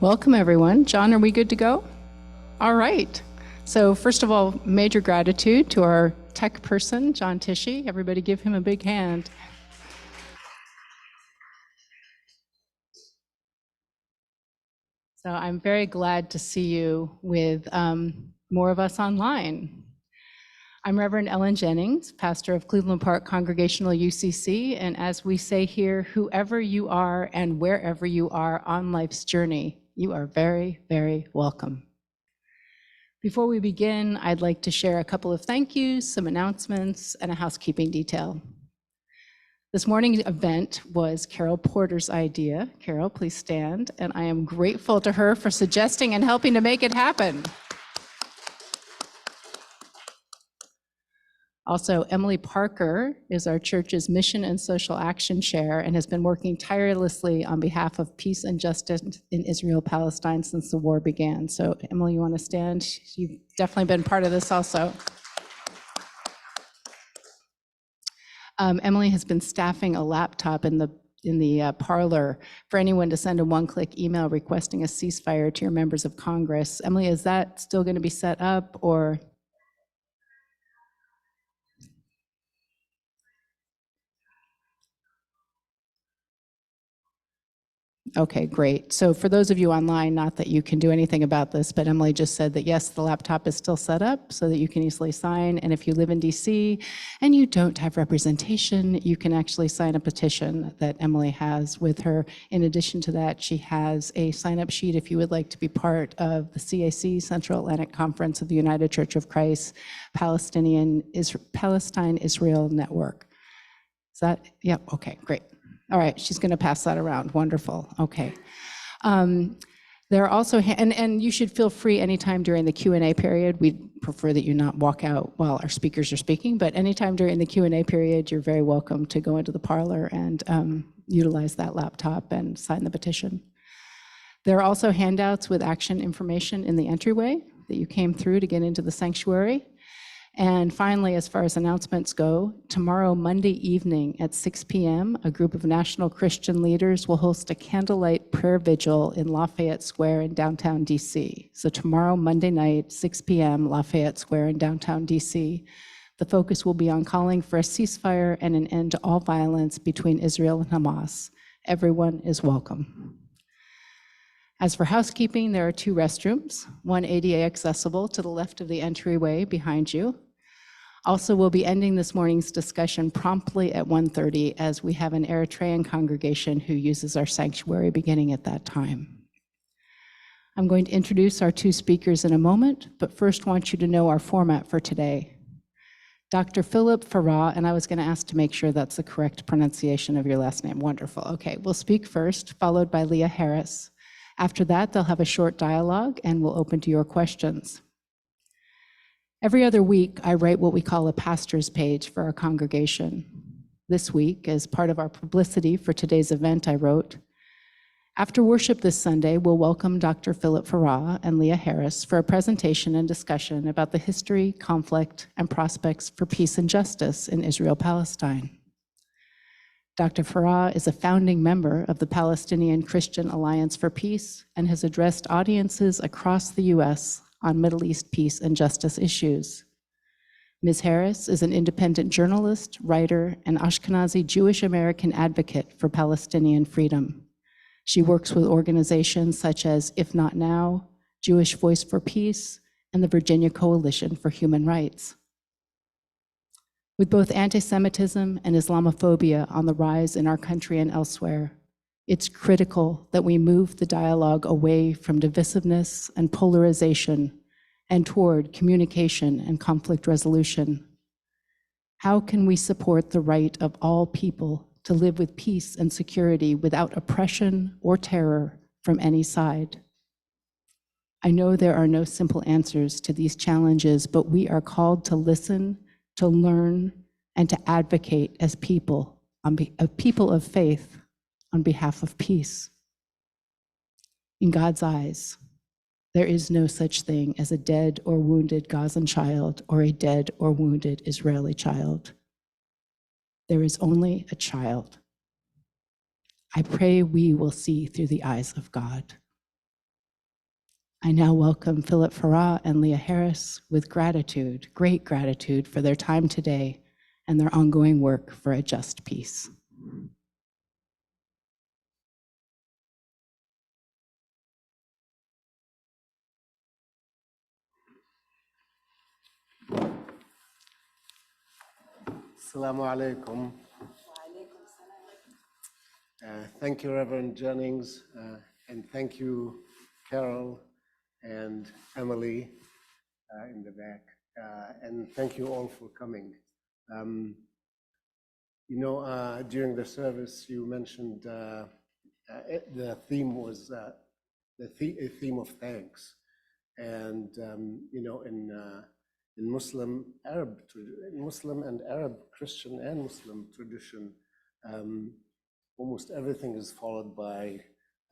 Welcome, everyone. John, are we good to go? All right. So first of all, major gratitude to our tech person, John Tishy. Everybody give him a big hand. So I'm very glad to see you with more of us online. I'm Reverend Ellen Jennings, pastor of Cleveland Park Congregational UCC, and as we say here, whoever you are and wherever you are on life's journey, you are very, very welcome. Before we begin, I'd like to share a couple of thank yous, some announcements, and a housekeeping detail. This morning's event was Carol Porter's idea. Carol, please stand, and I am grateful to her for suggesting and helping to make it happen. Also, Emily Parker is our church's Mission and Social Action Chair and has been working tirelessly on behalf of peace and justice in Israel, Palestine since the war began. So Emily, you want to stand? You've definitely been part of this also. Emily has been staffing a laptop in the parlor for anyone to send a one-click email requesting a ceasefire to your members of Congress. Emily, is that still going to be set up or? Okay, great. So for those of you online, not that you can do anything about this, but Emily just said that yes, the laptop is still set up so that you can easily sign. And if you live in DC and you don't have representation, you can actually sign a petition that Emily has with her. In addition to that, she has a sign-up sheet if you would like to be part of the CAC, Central Atlantic Conference of the United Church of Christ, Palestine-Israel Network. Is that, yeah, okay, great. All right, she's going to pass that around. Wonderful. Okay. There are also, and you should feel free anytime during the Q&A period. We'd prefer that you not walk out while our speakers are speaking, but anytime during the Q&A period, you're very welcome to go into the parlor and utilize that laptop and sign the petition. There are also handouts with action information in the entryway that you came through to get into the sanctuary. And finally, as far as announcements go, tomorrow, Monday evening at 6 p.m., a group of national Christian leaders will host a candlelight prayer vigil in Lafayette Square in downtown DC. So tomorrow, Monday night, 6 p.m., Lafayette Square in downtown DC. The focus will be on calling for a ceasefire and an end to all violence between Israel and Hamas. Everyone is welcome. As for housekeeping, there are 2 restrooms, one ADA accessible to the left of the entryway behind you. Also, we'll be ending this morning's discussion promptly at 1:30 as we have an Eritrean congregation who uses our sanctuary beginning at that time. I'm going to introduce our 2 speakers in a moment, but first want you to know our format for today. Dr. Philip Farah, and I was going to ask to make sure that's the correct pronunciation of your last name. Wonderful. Okay, we'll speak first, followed by Leah Harris. After that, they'll have a short dialogue and we'll open to your questions. Every other week, I write what we call a pastor's page for our congregation. This week, as part of our publicity for today's event, I wrote, after worship this Sunday, we'll welcome Dr. Philip Farah and Leah Harris for a presentation and discussion about the history, conflict, and prospects for peace and justice in Israel-Palestine. Dr. Farah is a founding member of the Palestinian Christian Alliance for Peace and has addressed audiences across the U.S. on Middle East peace and justice issues. Ms. Harris is an independent journalist, writer, and Ashkenazi Jewish American advocate for Palestinian freedom. She works with organizations such as If Not Now, Jewish Voice for Peace, and the Virginia Coalition for Human Rights. With both anti-Semitism and Islamophobia on the rise in our country and elsewhere, it's critical that we move the dialogue away from divisiveness and polarization and toward communication and conflict resolution. How can we support the right of all people to live with peace and security without oppression or terror from any side? I know there are no simple answers to these challenges, but we are called to listen, to learn, and to advocate as people of faith on behalf of peace. In God's eyes, there is no such thing as a dead or wounded Gazan child or a dead or wounded Israeli child. There is only a child. I pray we will see through the eyes of God. I now welcome Philip Farah and Leah Harris with gratitude, great gratitude for their time today and their ongoing work for a just peace. Assalamu alaikum. Thank you, Reverend Jennings, and thank you, Carol and Emily in the back, and thank you all for coming. During the service, you mentioned the theme was a theme of thanks, and in Muslim and Arab, Christian and Muslim tradition, almost everything is followed by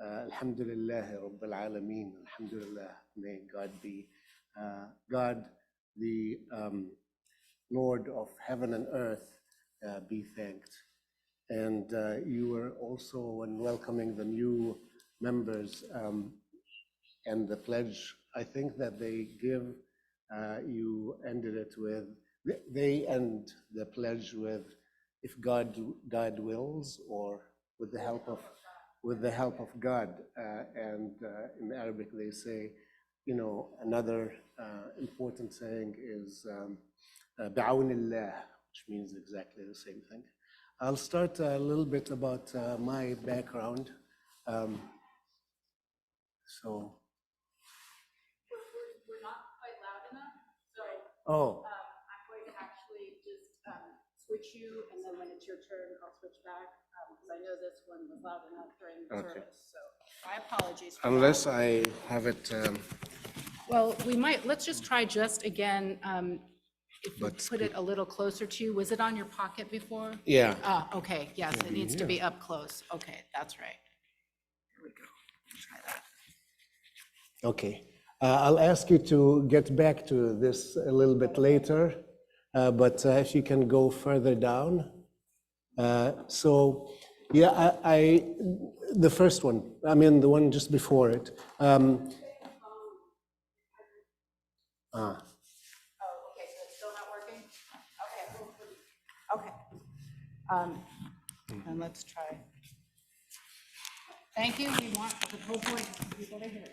Alhamdulillah Rabbil Alameen. Alhamdulillah, may God be God, the Lord of heaven and earth, be thanked. And you were also, when welcoming the new members and the pledge, I think that they give, you ended it with, they end the pledge with, if God wills, or with the help of God. And in Arabic they say, another important saying is Ba'awnillah, which means exactly the same thing. I'll start a little bit about my background. So. We're not quite loud enough, so Oh. I'm going to actually just switch you, and then when it's your turn, I'll switch back, because I know this one was loud enough during the service, so my apologies for Unless that. I have it. Well, let's just try just again, if we put it a little closer to you. Was it on your pocket before? Yeah. Okay, yes, it needs to be up close. Okay, that's right. Here we go. Try that. Okay. I'll ask you to get back to this a little bit later, but if you can go further down. The first one, the one just before it. Oh, okay, so it's still not working? Okay. And let's try. Thank you, we want the whole point of people to hear, so.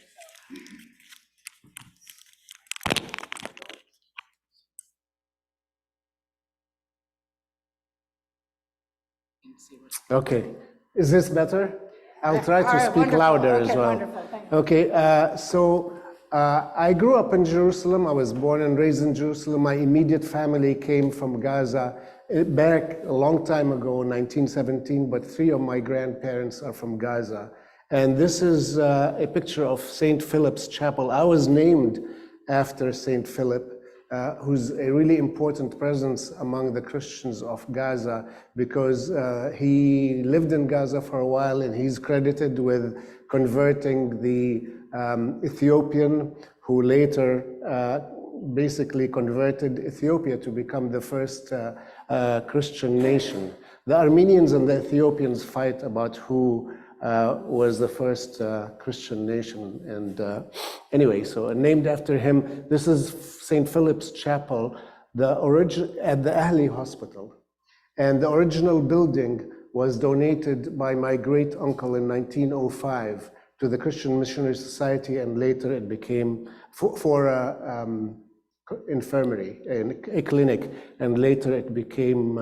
Okay, is this better? I'll try to speak wonderful. louder Okay, as well. Wonderful. Thank you. Okay, I grew up in Jerusalem. I was born and raised in Jerusalem. My immediate family came from Gaza back a long time ago, 1917, but 3 of my grandparents are from Gaza. And this is a picture of St. Philip's Chapel. I was named after St. Philip. Who's a really important presence among the Christians of Gaza, because he lived in Gaza for a while, and he's credited with converting the Ethiopian, who later basically converted Ethiopia to become the first Christian nation. The Armenians and the Ethiopians fight about who was the first Christian nation. And anyway, so named after him, this is St. Philip's Chapel, at the Ahli Hospital. And the original building was donated by my great uncle in 1905 to the Christian Missionary Society, and later it became for infirmary, a clinic, and later it became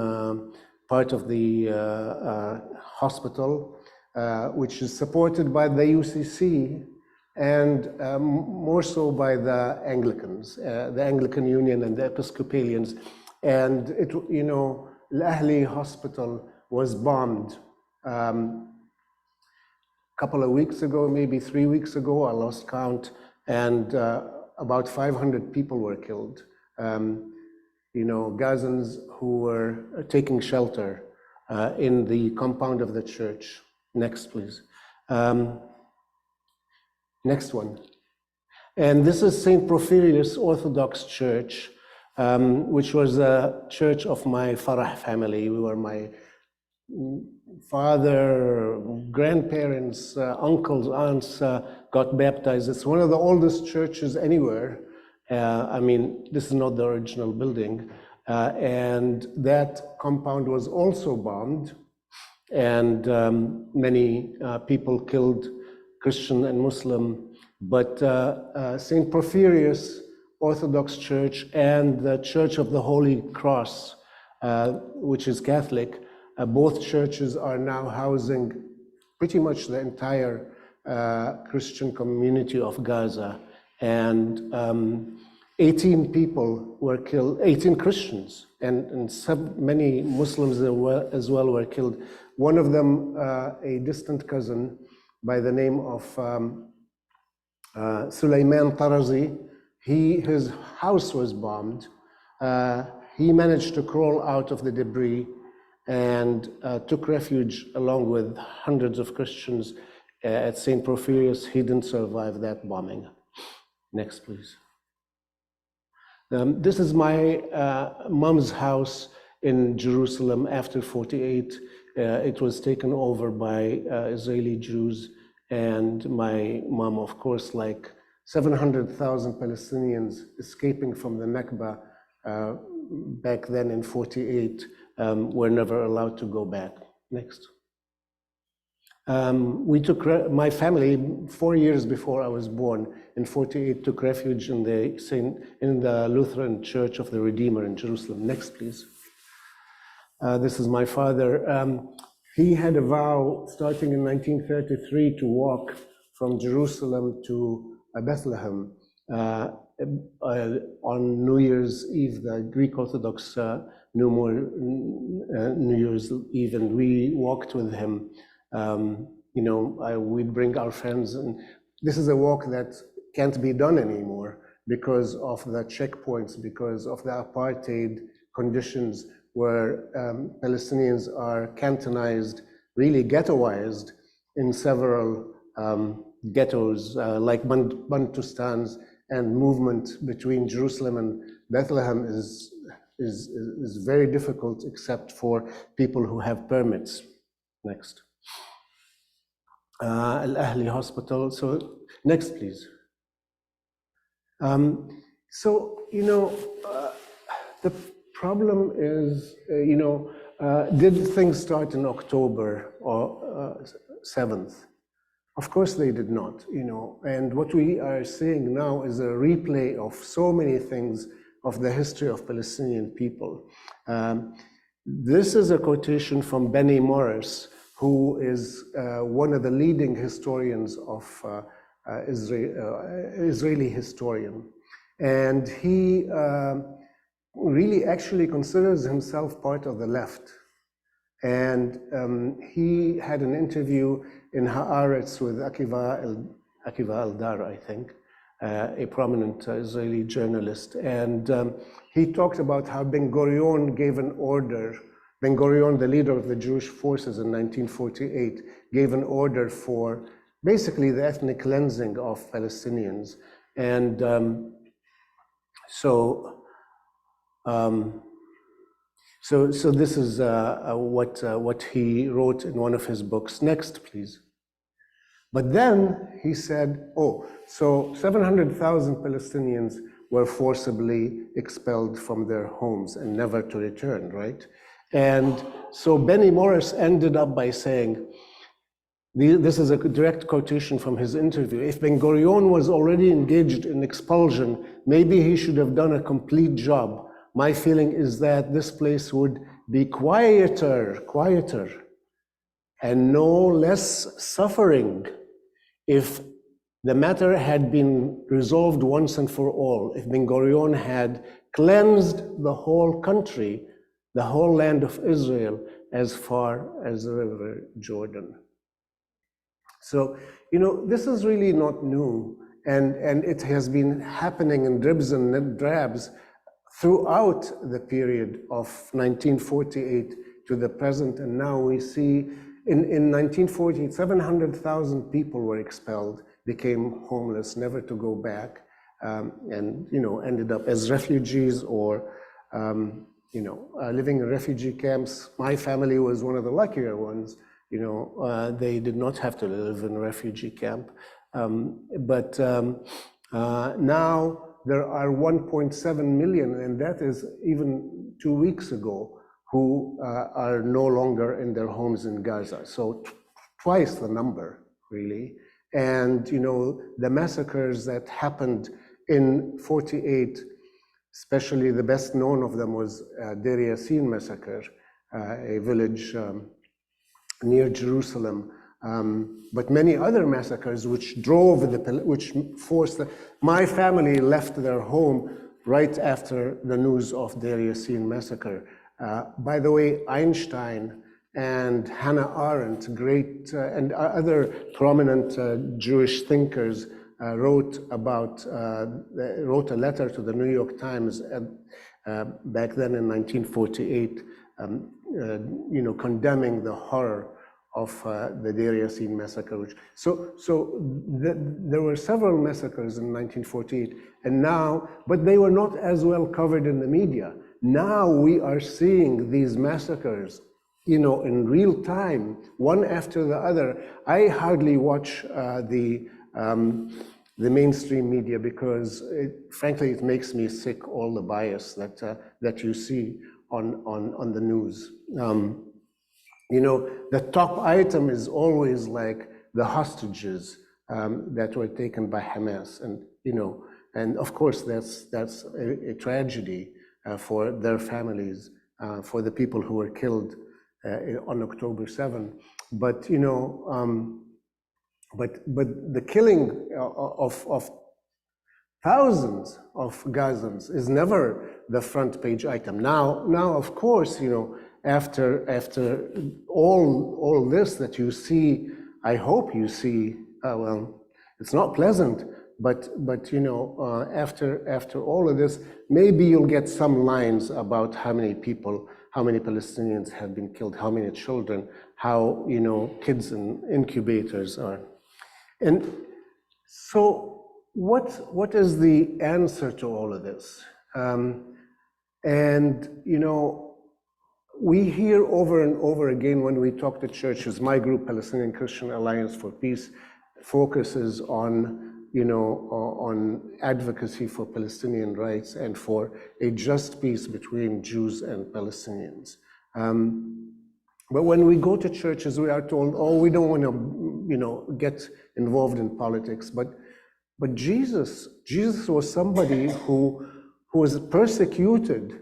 part of the hospital, which is supported by the UCC and more so by the Anglicans, the Anglican Union and the Episcopalians. And it, Al-Ahli Hospital was bombed a couple of weeks ago, maybe 3 weeks ago, I lost count, and about 500 people were killed. Gazans who were taking shelter in the compound of the church. Next, please. Next one. And this is St. Porphyrius Orthodox Church, which was a church of my Farah family. We were my father, grandparents, uncles, aunts, got baptized. It's one of the oldest churches anywhere. I mean, this is not the original building. And that compound was also bombed, and many people killed, Christian and Muslim. But St. Porphyrius Orthodox Church and the Church of the Holy Cross, which is Catholic, both churches are now housing pretty much the entire Christian community of Gaza. And 18 people were killed, 18 Christians, and many Muslims as well were killed. One of them, a distant cousin by the name of Suleiman Tarazi, his house was bombed. He managed to crawl out of the debris and took refuge along with hundreds of Christians at St. Porphyrius. He didn't survive that bombing. Next, please. This is my mom's house in Jerusalem after 48. It was taken over by Israeli Jews, and my mom, of course, like 700,000 Palestinians escaping from the Nakba back then in 48, were never allowed to go back. Next. We took, my family, 4 years before I was born, in 48, took refuge in the Lutheran Church of the Redeemer in Jerusalem. Next, please. This is my father. He had a vow starting in 1933 to walk from Jerusalem to Bethlehem on New Year's Eve, the Greek Orthodox New Year's Eve, and we walked with him. We'd bring our friends, and this is a walk that can't be done anymore because of the checkpoints, because of the apartheid conditions where Palestinians are cantonized, really ghettoized in several ghettos like Bantustans, and movement between Jerusalem and Bethlehem is very difficult except for people who have permits. Next. Al-Ahli Hospital. So next, please. The problem is, did things start in October or 7th? Of course they did not, and what we are seeing now is a replay of so many things of the history of Palestinian people. This is a quotation from Benny Morris, who is one of the leading historians of Israeli historian. And he really actually considers himself part of the left. And he had an interview in Haaretz with Akiva Eldar, I think, a prominent Israeli journalist. And he talked about how Ben-Gurion gave an order. Ben-Gurion, the leader of the Jewish forces in 1948, gave an order for basically the ethnic cleansing of Palestinians. And so this is what he wrote in one of his books. Next, please. But then he said, so 700,000 Palestinians were forcibly expelled from their homes and never to return, right? And so Benny Morris ended up by saying, this is a direct quotation from his interview, if Ben-Gurion was already engaged in expulsion, maybe he should have done a complete job. My feeling is that this place would be quieter, and no less suffering if the matter had been resolved once and for all, if Ben-Gurion had cleansed the whole country, the whole land of Israel, as far as the River Jordan. So, this is really not new, and it has been happening in dribs and drabs throughout the period of 1948 to the present, and now we see in 1940, 700,000 people were expelled, became homeless, never to go back, and ended up as refugees or living in refugee camps. My family was one of the luckier ones. They did not have to live in a refugee camp. Now there are 1.7 million, and that is even 2 weeks ago, who are no longer in their homes in Gaza. So twice the number, really. And you know, the massacres that happened in 48, especially the best known of them was Deir Yassin massacre, a village near Jerusalem. But many other massacres which forced my family left their home right after the news of Deir Yassin massacre. By the way, Einstein and Hannah Arendt, great and other prominent Jewish thinkers, wrote a letter to the New York Times back then in 1948, you know, condemning the horror of the Deir Yassin massacre. There were several massacres in 1948, and now, but they were not as well covered in the media. Now we are seeing these massacres, you know, in real time, one after the other. I hardly watch the mainstream media because, frankly, it makes me sick, all the bias that you see on the news. You know, the top item is always like the hostages that were taken by Hamas, and you know, and of course that's a tragedy for their families, for the people who were killed on October 7. But you know, but the killing of thousands of Gazans is never the front page item. Now of course, you know, after all this that you see, I hope you see, well, it's not pleasant, but you know, after all of this, maybe you'll get some lines about how many people, how many Palestinians have been killed, how many children, how, you know, kids in incubators are. And so what is the answer to all of this? And you know, we hear over and over again when we talk to churches, my group, Palestinian Christian Alliance for Peace, focuses on, you know, on advocacy for Palestinian rights and for a just peace between Jews and Palestinians. But when we go to churches, we are told, oh, we don't want to, you know, get involved in politics. But Jesus was somebody who was persecuted,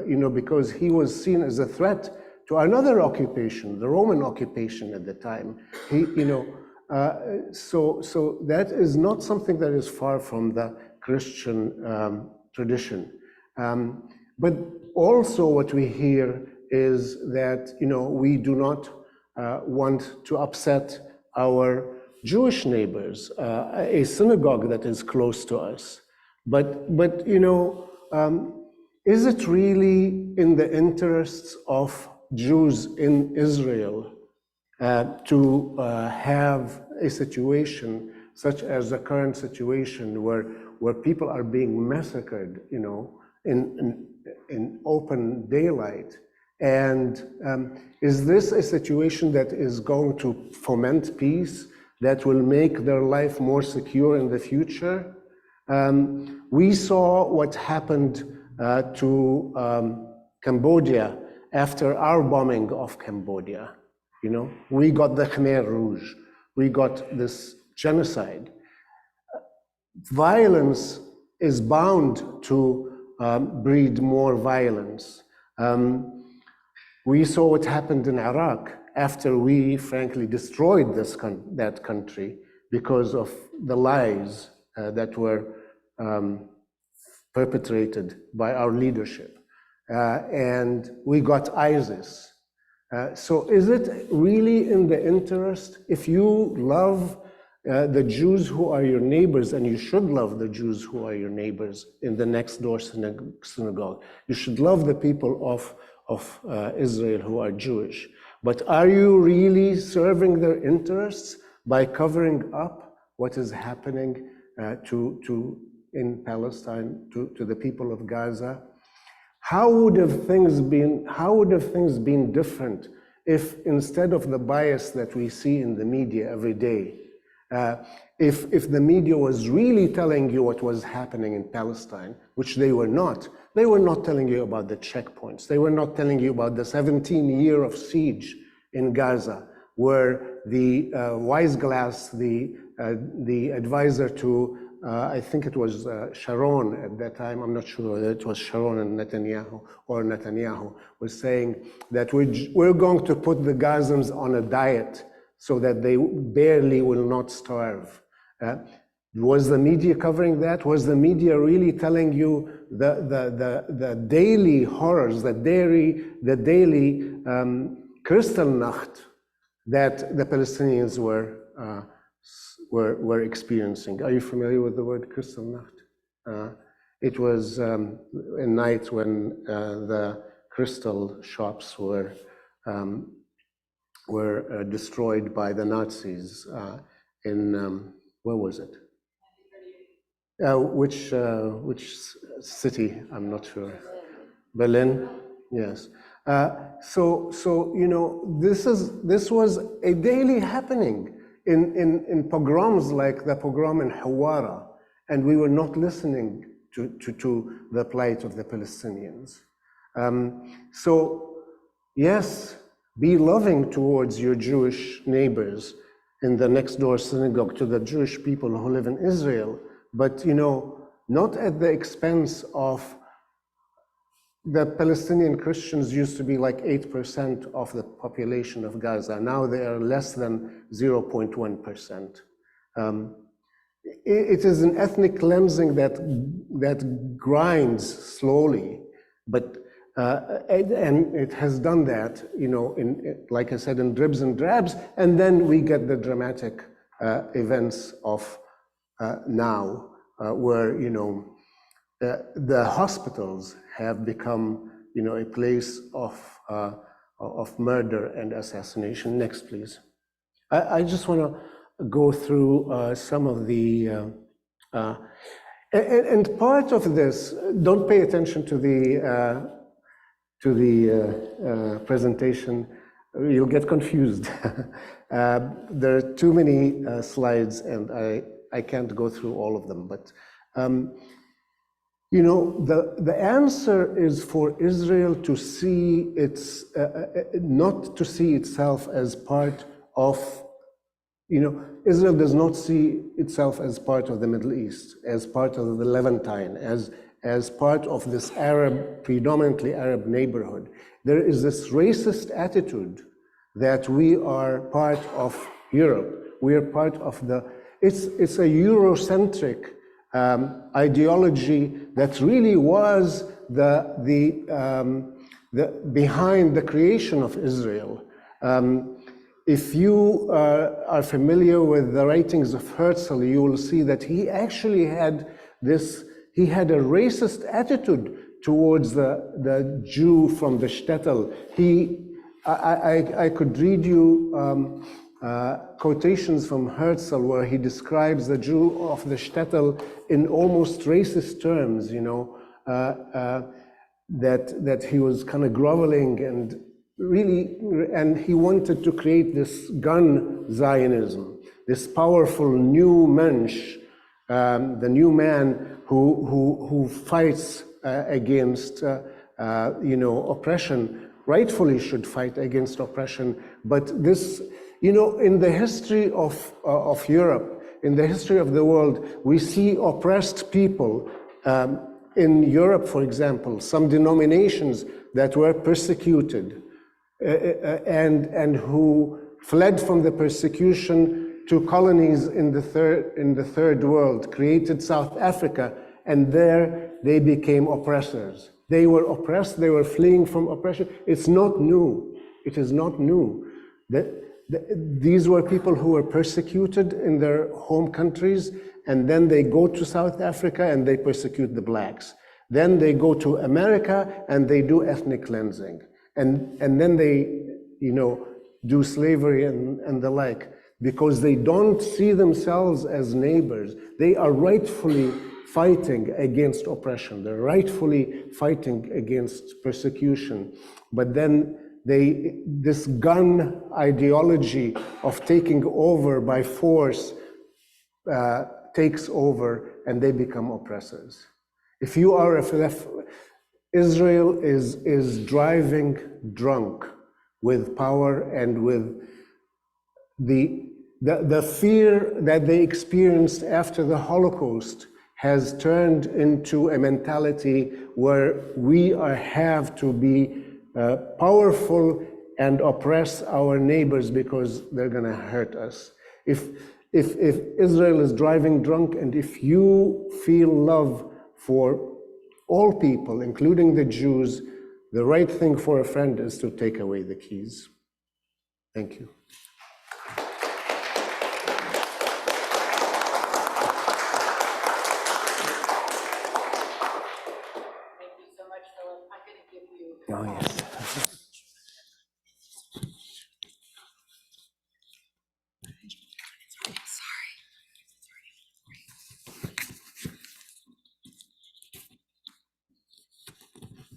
you know, because he was seen as a threat to another occupation, the Roman occupation at the time. He, you know, so that is not something that is far from the Christian tradition. But also what we hear is that, you know, we do not want to upset our Jewish neighbors, a synagogue that is close to us. But you know, is it really in the interests of Jews in Israel to have a situation such as the current situation where people are being massacred, you know, in open daylight? And is this a situation that is going to foment peace, that will make their life more secure in the future? We saw what happened to Cambodia after our bombing of Cambodia. You know, we got the Khmer Rouge, we got this genocide. Violence is bound to breed more violence. We saw what happened in Iraq after we, frankly, destroyed that country because of the lies that were perpetrated by our leadership. And we got ISIS. So is it really in the interest, if you love the Jews who are your neighbors, and you should love the Jews who are your neighbors in the next door synagogue, you should love the people of Israel who are Jewish. But are you really serving their interests by covering up what is happening in Palestine, to the people of Gaza? How would have things been different if, instead of the bias that we see in the media every day, If the media was really telling you what was happening in Palestine, which they were not telling you about the checkpoints. They were not telling you about the 17-year of siege in Gaza, where the Weissglass, the advisor to, I think it was Sharon at that time, I'm not sure whether it was Sharon and Netanyahu, or Netanyahu, was saying that we're going to put the Gazans on a diet so that they barely will not starve. Was the media covering that? Was the media really telling you the daily horrors, the daily Kristallnacht that the Palestinians were experiencing? Are you familiar with the word Kristallnacht? It was a night when the crystal shops were destroyed by the Nazis in where was it? Which city? I'm not sure. Berlin. Yes. So you know, this was a daily happening in pogroms like the pogrom in Hawara, and we were not listening to the plight of the Palestinians. So yes, be loving towards your Jewish neighbors in the next door synagogue, to the Jewish people who live in Israel, but you know, not at the expense of the Palestinian Christians. Used to be like 8% of the population of Gaza. Now they are less than 0.1%. It is an ethnic cleansing that grinds slowly, but and it has done that, you know, like I said, in dribs and drabs, and then we get the dramatic events of now, where, you know, the hospitals have become, you know, a place of murder and assassination. Next, please. I just want to go through some of the, and part of this, don't pay attention to the presentation, you'll get confused. There are too many slides, and I can't go through all of them, but you know, the answer is for Israel to see its, not to see itself as part of, you know, Israel does not see itself as part of the Middle East, as part of the Levantine, as part of this Arab, predominantly Arab neighborhood. There is this racist attitude that we are part of Europe. We are part of the, it's a Eurocentric ideology that really was behind the creation of Israel. If you are familiar with the writings of Herzl, you will see that he actually had this, he had a racist attitude towards the Jew from the shtetl. I could read you quotations from Herzl where he describes the Jew of the shtetl in almost racist terms, you know, that he was kind of groveling and really, and he wanted to create this gun Zionism, this powerful new mensch, the new man who fights against, you know, oppression, rightfully should fight against oppression. But this, you know, in the history of Europe, in the history of the world, we see oppressed people. In Europe, for example, some denominations that were persecuted and who fled from the persecution to colonies in the third world, created South Africa, and there they became oppressors. They were oppressed, they were fleeing from oppression. It's not new. It is not new. These were people who were persecuted in their home countries, and then they go to South Africa and they persecute the blacks. Then they go to America and they do ethnic cleansing. And then they, you know, do slavery and the like, because they don't see themselves as neighbors. They are rightfully fighting against oppression. They're rightfully fighting against persecution. But then this gun ideology of taking over by force takes over and they become oppressors. If you are Israel is driving drunk with power and with the fear that they experienced after the Holocaust has turned into a mentality where we have to be powerful and oppress our neighbors because they're going to hurt us. If Israel is driving drunk, and if you feel love for all people, including the Jews, the right thing for a friend is to take away the keys. Thank you. Thank you so much, Philip. I'm going to give you. Oh, yes.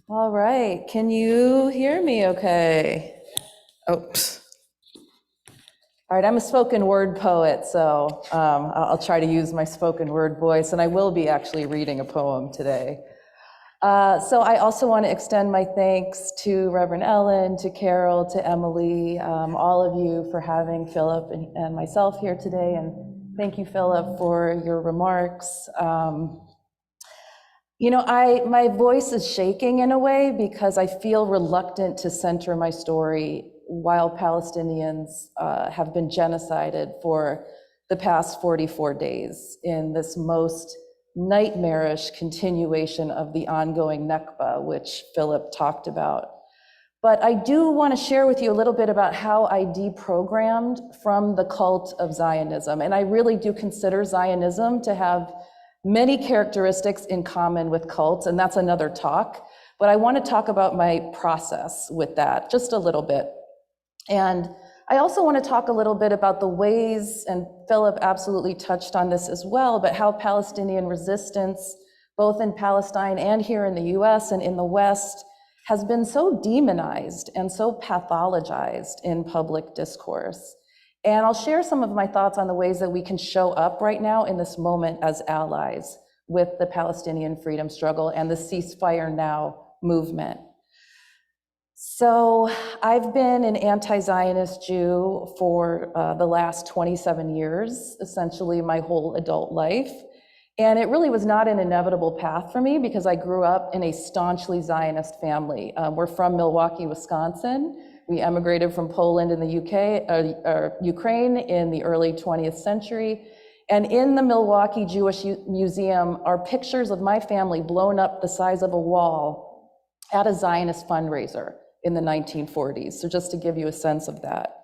All right, can you hear me okay? Oops. All right, I'm a spoken word poet, so I'll try to use my spoken word voice, and I will be actually reading a poem today. So I also want to extend my thanks to Reverend Ellen, to Carol, to Emily, all of you for having Philip and myself here today, and thank you, Philip, for your remarks. You know, my voice is shaking in a way because I feel reluctant to center my story while Palestinians have been genocided for the past 44 days in this most nightmarish continuation of the ongoing Nakba, which Philip talked about. But I do want to share with you a little bit about how I deprogrammed from the cult of Zionism. And I really do consider Zionism to have many characteristics in common with cults, and that's another talk. But I want to talk about my process with that just a little bit. And I also want to talk a little bit about the ways, and Philip absolutely touched on this as well, but how Palestinian resistance, both in Palestine and here in the US and in the West, has been so demonized and so pathologized in public discourse. And I'll share some of my thoughts on the ways that we can show up right now in this moment as allies with the Palestinian freedom struggle and the Ceasefire Now movement. So I've been an anti-Zionist Jew for the last 27 years, essentially my whole adult life. And it really was not an inevitable path for me because I grew up in a staunchly Zionist family. We're from Milwaukee, Wisconsin. We emigrated from Poland in the Ukraine in the early 20th century. And in the Milwaukee Jewish Museum are pictures of my family blown up the size of a wall at a Zionist fundraiser in the 1940s. So just to give you a sense of that.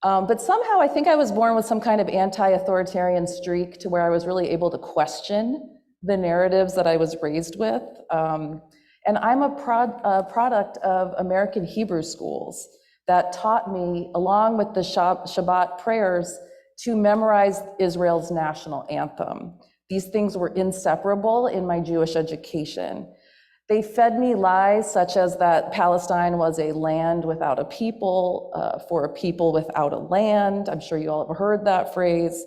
But somehow I think I was born with some kind of anti-authoritarian streak to where I was really able to question the narratives that I was raised with. And I'm a product of American Hebrew schools that taught me, along with the Shabbat prayers, to memorize Israel's national anthem. These things were inseparable in my Jewish education. They fed me lies such as that Palestine was a land without a people, for a people without a land. I'm sure you all have heard that phrase.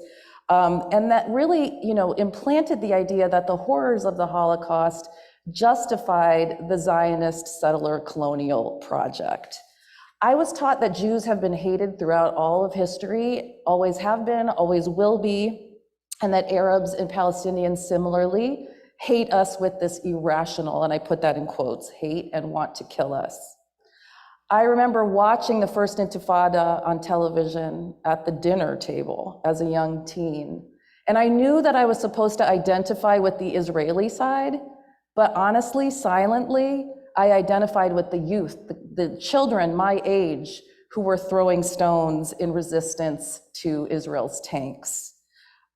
And that really, implanted the idea that the horrors of the Holocaust justified the Zionist settler colonial project. I was taught that Jews have been hated throughout all of history, always have been, always will be, and that Arabs and Palestinians similarly hate us with this irrational, and I put that in quotes, hate and want to kill us. I remember watching the first Intifada on television at the dinner table as a young teen, and I knew that I was supposed to identify with the Israeli side, but honestly, silently, I identified with the youth, the children my age, who were throwing stones in resistance to Israel's tanks.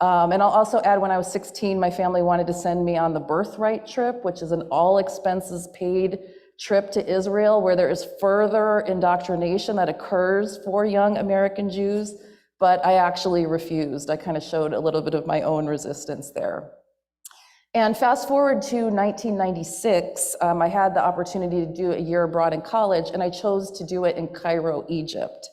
And I'll also add, when I was 16, my family wanted to send me on the Birthright trip, which is an all expenses paid trip to Israel, where there is further indoctrination that occurs for young American Jews, but I actually refused. I kind of showed a little bit of my own resistance there. And fast forward to 1996, I had the opportunity to do a year abroad in college, and I chose to do it in Cairo, Egypt.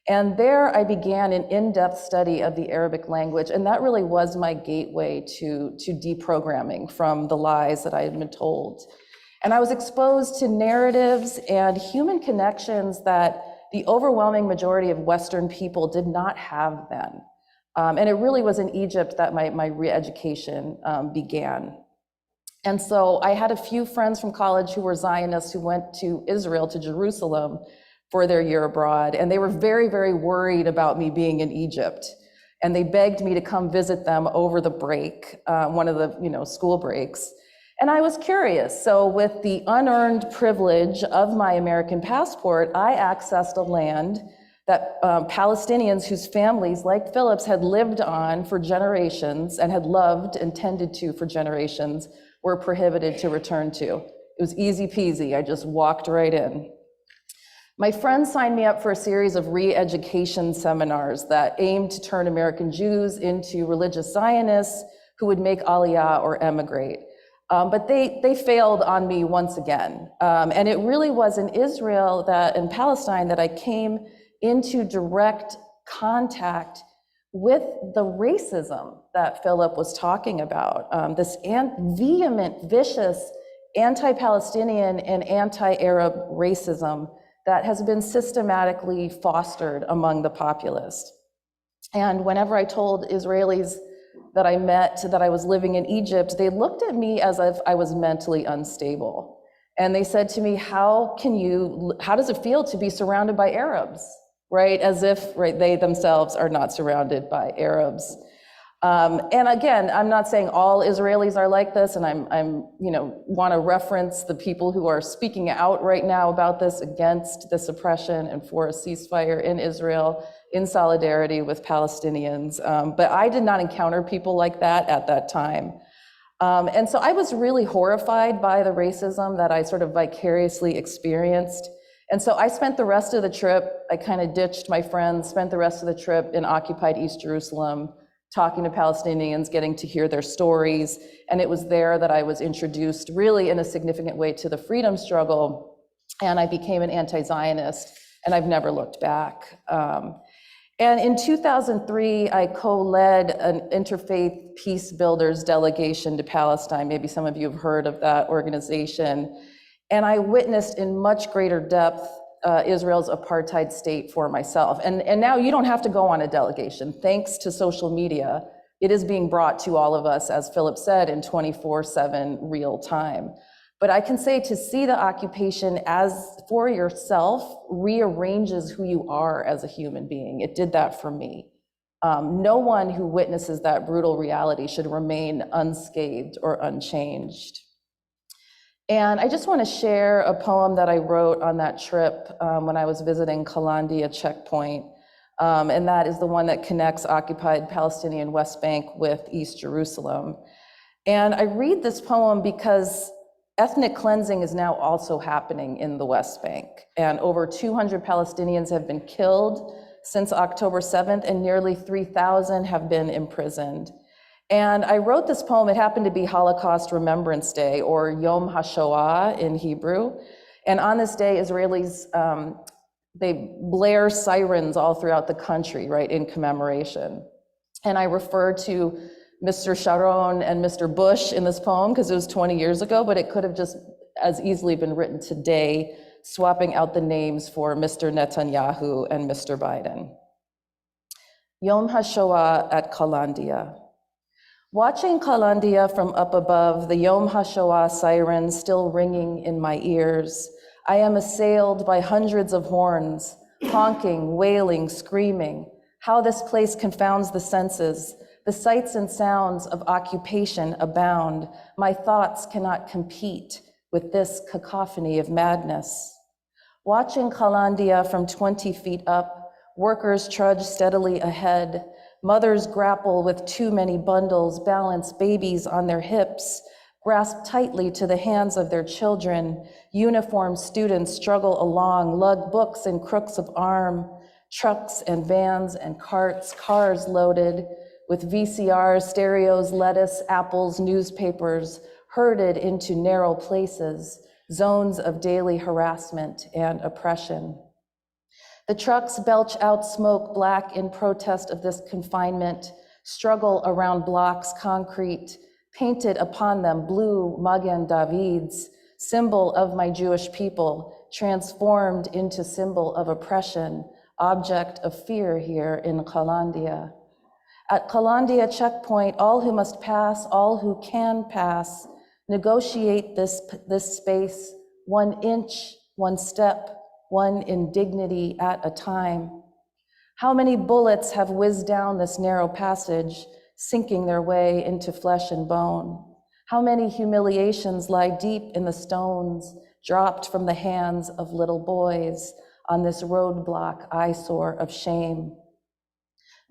And there I began an in-depth study of the Arabic language, and that really was my gateway to deprogramming from the lies that I had been told. And I was exposed to narratives and human connections that the overwhelming majority of Western people did not have then. And it really was in Egypt that my re-education began. And so I had a few friends from college who were Zionists who went to Israel, to Jerusalem, for their year abroad. And they were very, very worried about me being in Egypt. And they begged me to come visit them over the break, one of the school breaks. And I was curious. So with the unearned privilege of my American passport, I accessed a land that Palestinians whose families, like Philip's, had lived on for generations and had loved and tended to for generations, were prohibited to return to. It was easy peasy. I just walked right in. My friends signed me up for a series of re-education seminars that aimed to turn American Jews into religious Zionists who would make Aliyah or emigrate. But they failed on me once again. And it really was in Israel and Palestine that I came into direct contact with the racism that Philip was talking about, this vehement, vicious, anti-Palestinian and anti-Arab racism that has been systematically fostered among the populace. And whenever I told Israelis that I met that I was living in Egypt, they looked at me as if I was mentally unstable. And they said to me, how does it feel to be surrounded by Arabs, right? As if they themselves are not surrounded by Arabs. And again, I'm not saying all Israelis are like this, and I'm want to reference the people who are speaking out right now about this, against this oppression and for a ceasefire in Israel, in solidarity with Palestinians. But I did not encounter people like that at that time. And so I was really horrified by the racism that I sort of vicariously experienced. And so I spent the rest of the trip, I kind of ditched my friends, spent the rest of the trip in occupied East Jerusalem, talking to Palestinians, getting to hear their stories. And it was there that I was introduced really in a significant way to the freedom struggle. And I became an anti-Zionist, and I've never looked back. And in 2003, I co-led an interfaith peace builders delegation to Palestine. Maybe some of you have heard of that organization. And I witnessed in much greater depth Israel's apartheid state for myself. And now you don't have to go on a delegation. Thanks to social media, it is being brought to all of us, as Philip said, in 24/7 real time. But I can say to see the occupation as for yourself rearranges who you are as a human being. It did that for me. No one who witnesses that brutal reality should remain unscathed or unchanged. And I just want to share a poem that I wrote on that trip when I was visiting Kalandia checkpoint. And that is the one that connects occupied Palestinian West Bank with East Jerusalem. And I read this poem because ethnic cleansing is now also happening in the West Bank. And over 200 Palestinians have been killed since October 7th, and nearly 3,000 have been imprisoned. And I wrote this poem, it happened to be Holocaust Remembrance Day, or Yom HaShoah in Hebrew. And on this day, Israelis, they blare sirens all throughout the country, right, in commemoration. And I refer to Mr. Sharon and Mr. Bush in this poem because it was 20 years ago, but it could have just as easily been written today, swapping out the names for Mr. Netanyahu and Mr. Biden. Yom HaShoah at Kalandia. Watching Kalandia from up above, the Yom HaShoah sirens still ringing in my ears, I am assailed by hundreds of horns, honking, wailing, screaming. How this place confounds the senses. The sights and sounds of occupation abound. My thoughts cannot compete with this cacophony of madness. Watching Kalandia from 20 feet up, workers trudge steadily ahead. Mothers grapple with too many bundles, balance babies on their hips, grasp tightly to the hands of their children. Uniformed students struggle along, lug books in crooks of arm, trucks and vans and carts, cars loaded with VCRs, stereos, lettuce, apples, newspapers, herded into narrow places, zones of daily harassment and oppression. The trucks belch out smoke black in protest of this confinement, struggle around blocks, concrete, painted upon them blue Magen Davids, symbol of my Jewish people, transformed into symbol of oppression, object of fear here in Qalandia. At Qalandia checkpoint, all who must pass, all who can pass, negotiate this space, 1 inch, 1 step, 1 indignity at a time. How many bullets have whizzed down this narrow passage, sinking their way into flesh and bone? How many humiliations lie deep in the stones, dropped from the hands of little boys on this roadblock eyesore of shame?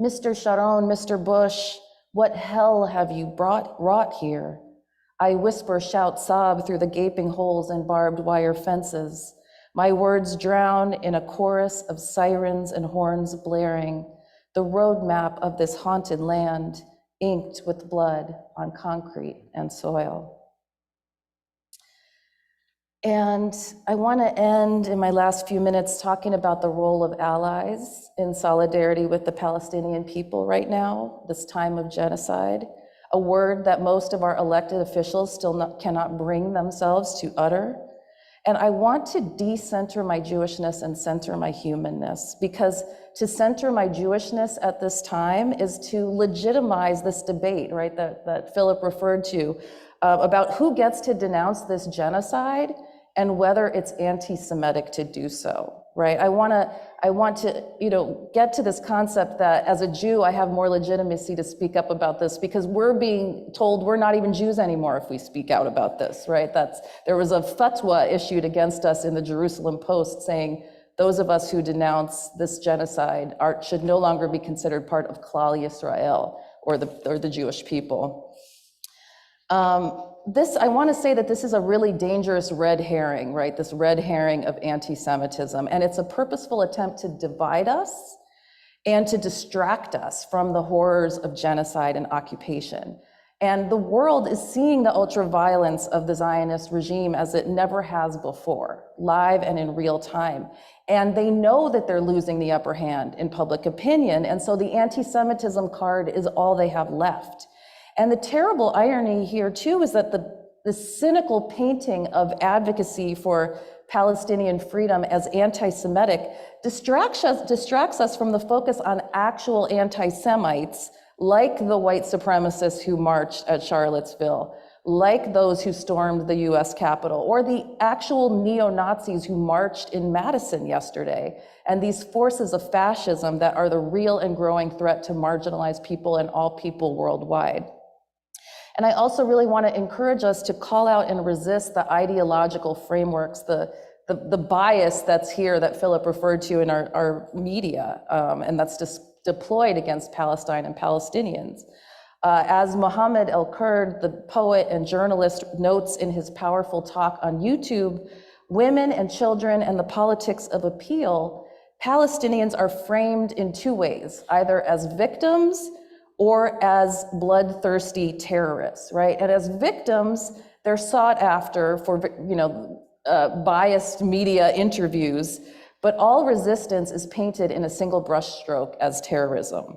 Mr. Sharon, Mr. Bush, what hell have you wrought here? I whisper, shout, sob through the gaping holes in barbed wire fences. My words drown in a chorus of sirens and horns blaring, the roadmap of this haunted land, inked with blood on concrete and soil. And I want to end in my last few minutes talking about the role of allies in solidarity with the Palestinian people right now, this time of genocide, a word that most of our elected officials still cannot bring themselves to utter. And I want to decenter my Jewishness and center my humanness, because to center my Jewishness at this time is to legitimize this debate, right, that Philip referred to, about who gets to denounce this genocide and whether it's anti-Semitic to do so, right? I want to, get to this concept that as a Jew, I have more legitimacy to speak up about this, because we're being told we're not even Jews anymore if we speak out about this, right? There was a fatwa issued against us in the Jerusalem Post saying those of us who denounce this genocide should no longer be considered part of Klal Yisrael, or the Jewish people. I want to say that this is a really dangerous red herring, right? This red herring of anti-Semitism, and it's a purposeful attempt to divide us and to distract us from the horrors of genocide and occupation. And the world is seeing the ultra-violence of the Zionist regime as it never has before, live and in real time. And they know that they're losing the upper hand in public opinion, and so the anti-Semitism card is all they have left. And the terrible irony here too is that the cynical painting of advocacy for Palestinian freedom as anti-Semitic distracts us from the focus on actual anti-Semites, like the white supremacists who marched at Charlottesville, like those who stormed the US Capitol, or the actual neo-Nazis who marched in Madison yesterday, and these forces of fascism that are the real and growing threat to marginalized people and all people worldwide. And I also really want to encourage us to call out and resist the ideological frameworks, the bias that's here that Philip referred to in our media, and that's just deployed against Palestine and Palestinians. As Mohammed El-Kurd, the poet and journalist, notes in his powerful talk on YouTube, women and children and the politics of appeal, Palestinians are framed in 2 ways, either as victims or as bloodthirsty terrorists, right? And as victims, they're sought after for, biased media interviews, but all resistance is painted in a single brushstroke as terrorism,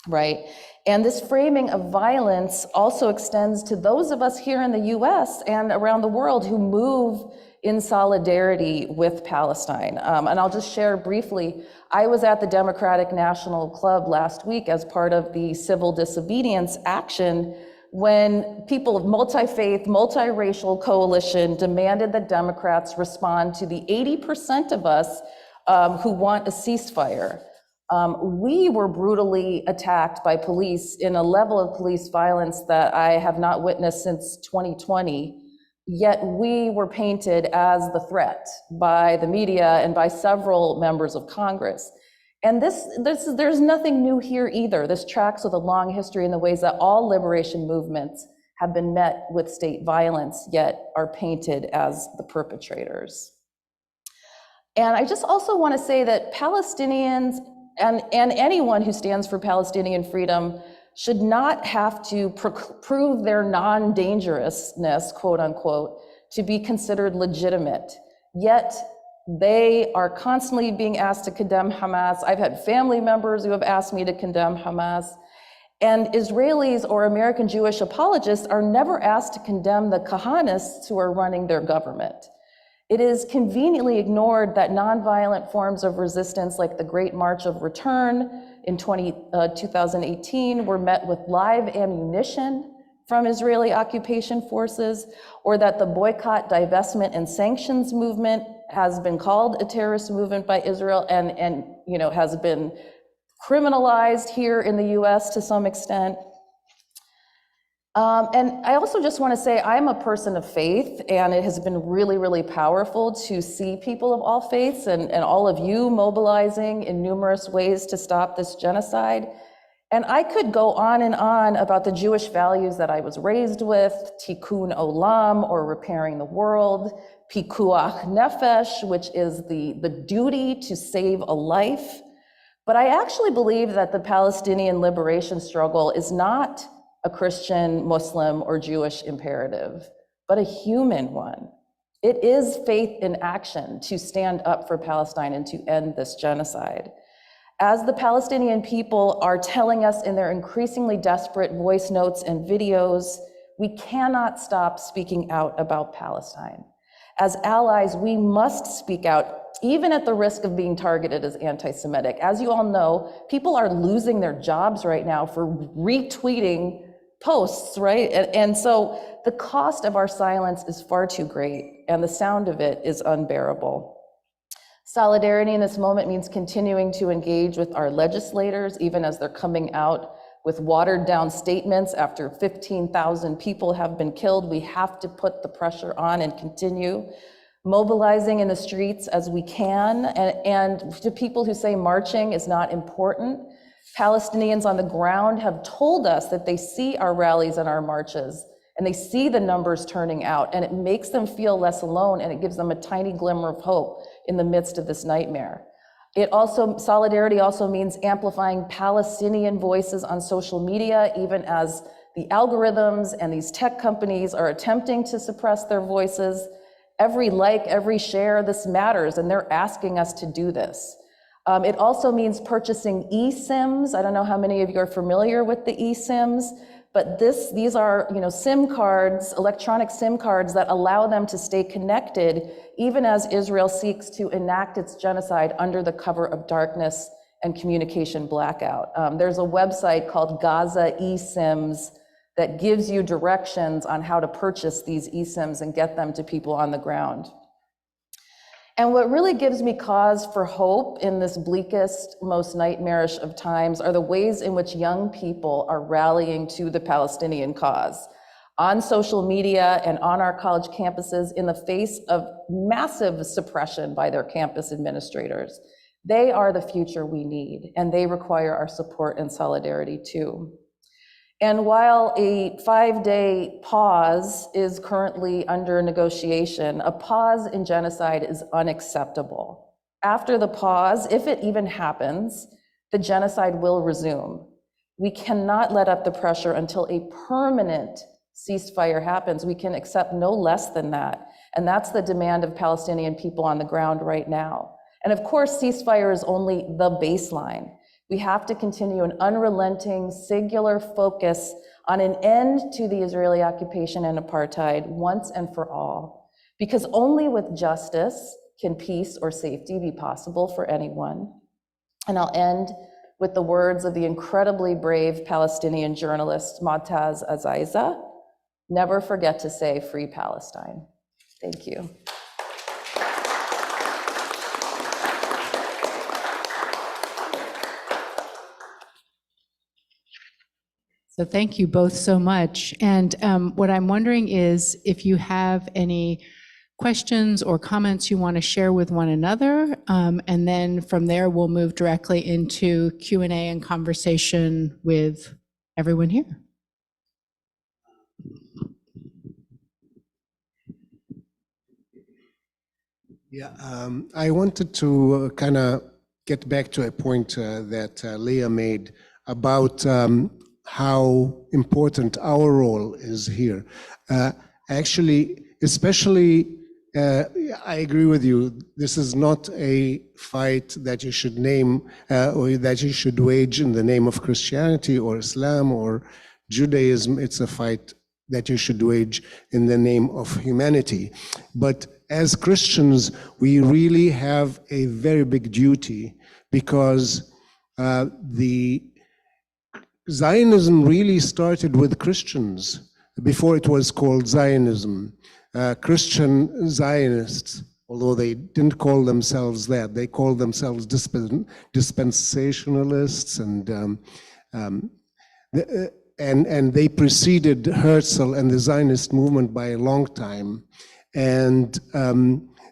right? And this framing of violence also extends to those of us here in the US and around the world who move in solidarity with Palestine. And I'll just share briefly, I was at the Democratic National Club last week as part of the civil disobedience action when people of multi-faith, multiracial coalition demanded that Democrats respond to the 80% of us who want a ceasefire. We were brutally attacked by police in a level of police violence that I have not witnessed since 2020. Yet we were painted as the threat by the media and by several members of Congress. And there's nothing new here either. This tracks with a long history in the ways that all liberation movements have been met with state violence, yet are painted as the perpetrators. And I just also want to say that Palestinians and anyone who stands for Palestinian freedom should not have to prove their non-dangerousness, quote unquote, to be considered legitimate. Yet They are constantly being asked to condemn Hamas. I've had family members who have asked me to condemn Hamas. And Israelis or American Jewish apologists are never asked to condemn the Kahanists who are running their government. It is conveniently ignored that nonviolent forms of resistance like the Great March of Return in 2018 were met with live ammunition from Israeli occupation forces, or that the boycott, divestment, and sanctions movement has been called a terrorist movement by Israel and has been criminalized here in the US to some extent. And I also just want to say I'm a person of faith, and it has been really, really powerful to see people of all faiths and all of you mobilizing in numerous ways to stop this genocide. And I could go on and on about the Jewish values that I was raised with, tikkun olam, or repairing the world, pikuach nefesh, which is the duty to save a life. But I actually believe that the Palestinian liberation struggle is not a Christian, Muslim, or Jewish imperative, but a human one. It is faith in action to stand up for Palestine and to end this genocide. As the Palestinian people are telling us in their increasingly desperate voice notes and videos, we cannot stop speaking out about Palestine. As allies, we must speak out, even at the risk of being targeted as anti-Semitic. As you all know, people are losing their jobs right now for retweeting posts, right? And so the cost of our silence is far too great, and the sound of it is unbearable. Solidarity in this moment means continuing to engage with our legislators, even as they're coming out with watered down statements after 15,000 people have been killed. We have to put the pressure on and continue mobilizing in the streets as we can. And to people who say marching is not important, Palestinians on the ground have told us that they see our rallies and our marches, and they see the numbers turning out, and it makes them feel less alone, and it gives them a tiny glimmer of hope in the midst of this nightmare. Solidarity also means amplifying Palestinian voices on social media, even as the algorithms and these tech companies are attempting to suppress their voices. Every like, every share, this matters, and they're asking us to do this. It also means purchasing eSIMs. I don't know how many of you are familiar with the eSIMs, but these are SIM cards, electronic SIM cards that allow them to stay connected even as Israel seeks to enact its genocide under the cover of darkness and communication blackout. There's a website called Gaza eSIMs that gives you directions on how to purchase these eSIMs and get them to people on the ground. And what really gives me cause for hope in this bleakest, most nightmarish of times are the ways in which young people are rallying to the Palestinian cause on social media and on our college campuses in the face of massive suppression by their campus administrators. They are the future we need, and they require our support and solidarity too. And while a 5-day pause is currently under negotiation, a pause in genocide is unacceptable. After the pause, if it even happens, the genocide will resume. We cannot let up the pressure until a permanent ceasefire happens. We can accept no less than that. And that's the demand of Palestinian people on the ground right now. And of course, ceasefire is only the baseline. We have to continue an unrelenting, singular focus on an end to the Israeli occupation and apartheid once and for all, because only with justice can peace or safety be possible for anyone. And I'll end with the words of the incredibly brave Palestinian journalist Motaz Azaiza: never forget to say free Palestine. Thank you. So thank you both so much. And what I'm wondering is if you have any questions or comments you want to share with one another, and then from there we'll move directly into Q&A and conversation with everyone here. Yeah, I wanted to kind of get back to a point that Leah made about how important our role is here. Actually, especially I agree with you. This is not a fight that you should name or that you should wage in the name of Christianity or Islam or Judaism. It's a fight that you should wage in the name of humanity. But as Christians, we really have a very big duty, because the Zionism really started with Christians before it was called Zionism. Christian Zionists, although they didn't call themselves that, they called themselves dispensationalists, and they preceded Herzl and the Zionist movement by a long time. And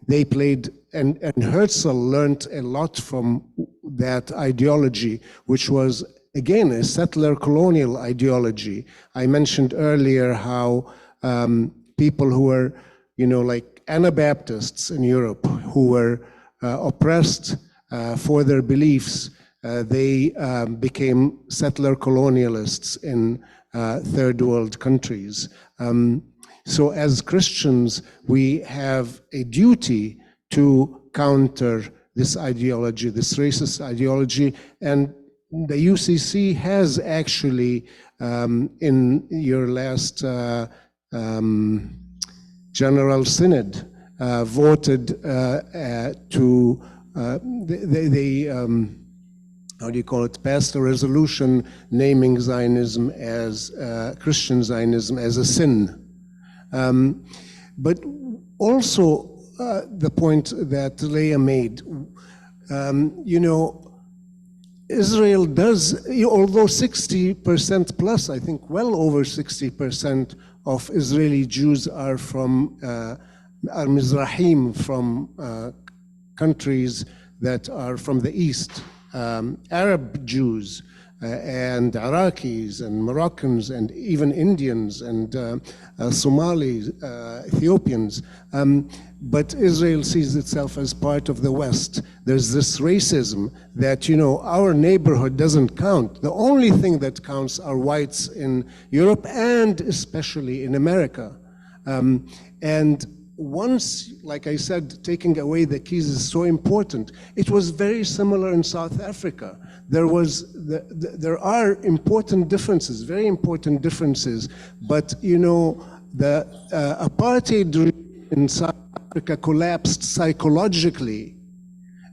they played, and Herzl learned a lot from that ideology, which was, again, a settler colonial ideology. I mentioned earlier how people who were, like Anabaptists in Europe, who were oppressed for their beliefs, they became settler colonialists in third world countries. So as Christians, we have a duty to counter this ideology, this racist ideology, and the UCC has actually, in your last General Synod, voted to, how do you call it, passed a resolution naming Zionism as, Christian Zionism as a sin. But also the point that Leah made, Israel does, although 60% plus, I think well over 60% of Israeli Jews are from, are Mizrahim, from countries that are from the East, Arab Jews, and Iraqis and Moroccans and even Indians and Somalis, Ethiopians. But Israel sees itself as part of the West. There's this racism that, our neighborhood doesn't count. The only thing that counts are whites in Europe and especially in America. And once, like I said, taking away the keys is so important. It was very similar in South Africa. There are important differences, very important differences, but the apartheid in South Africa collapsed psychologically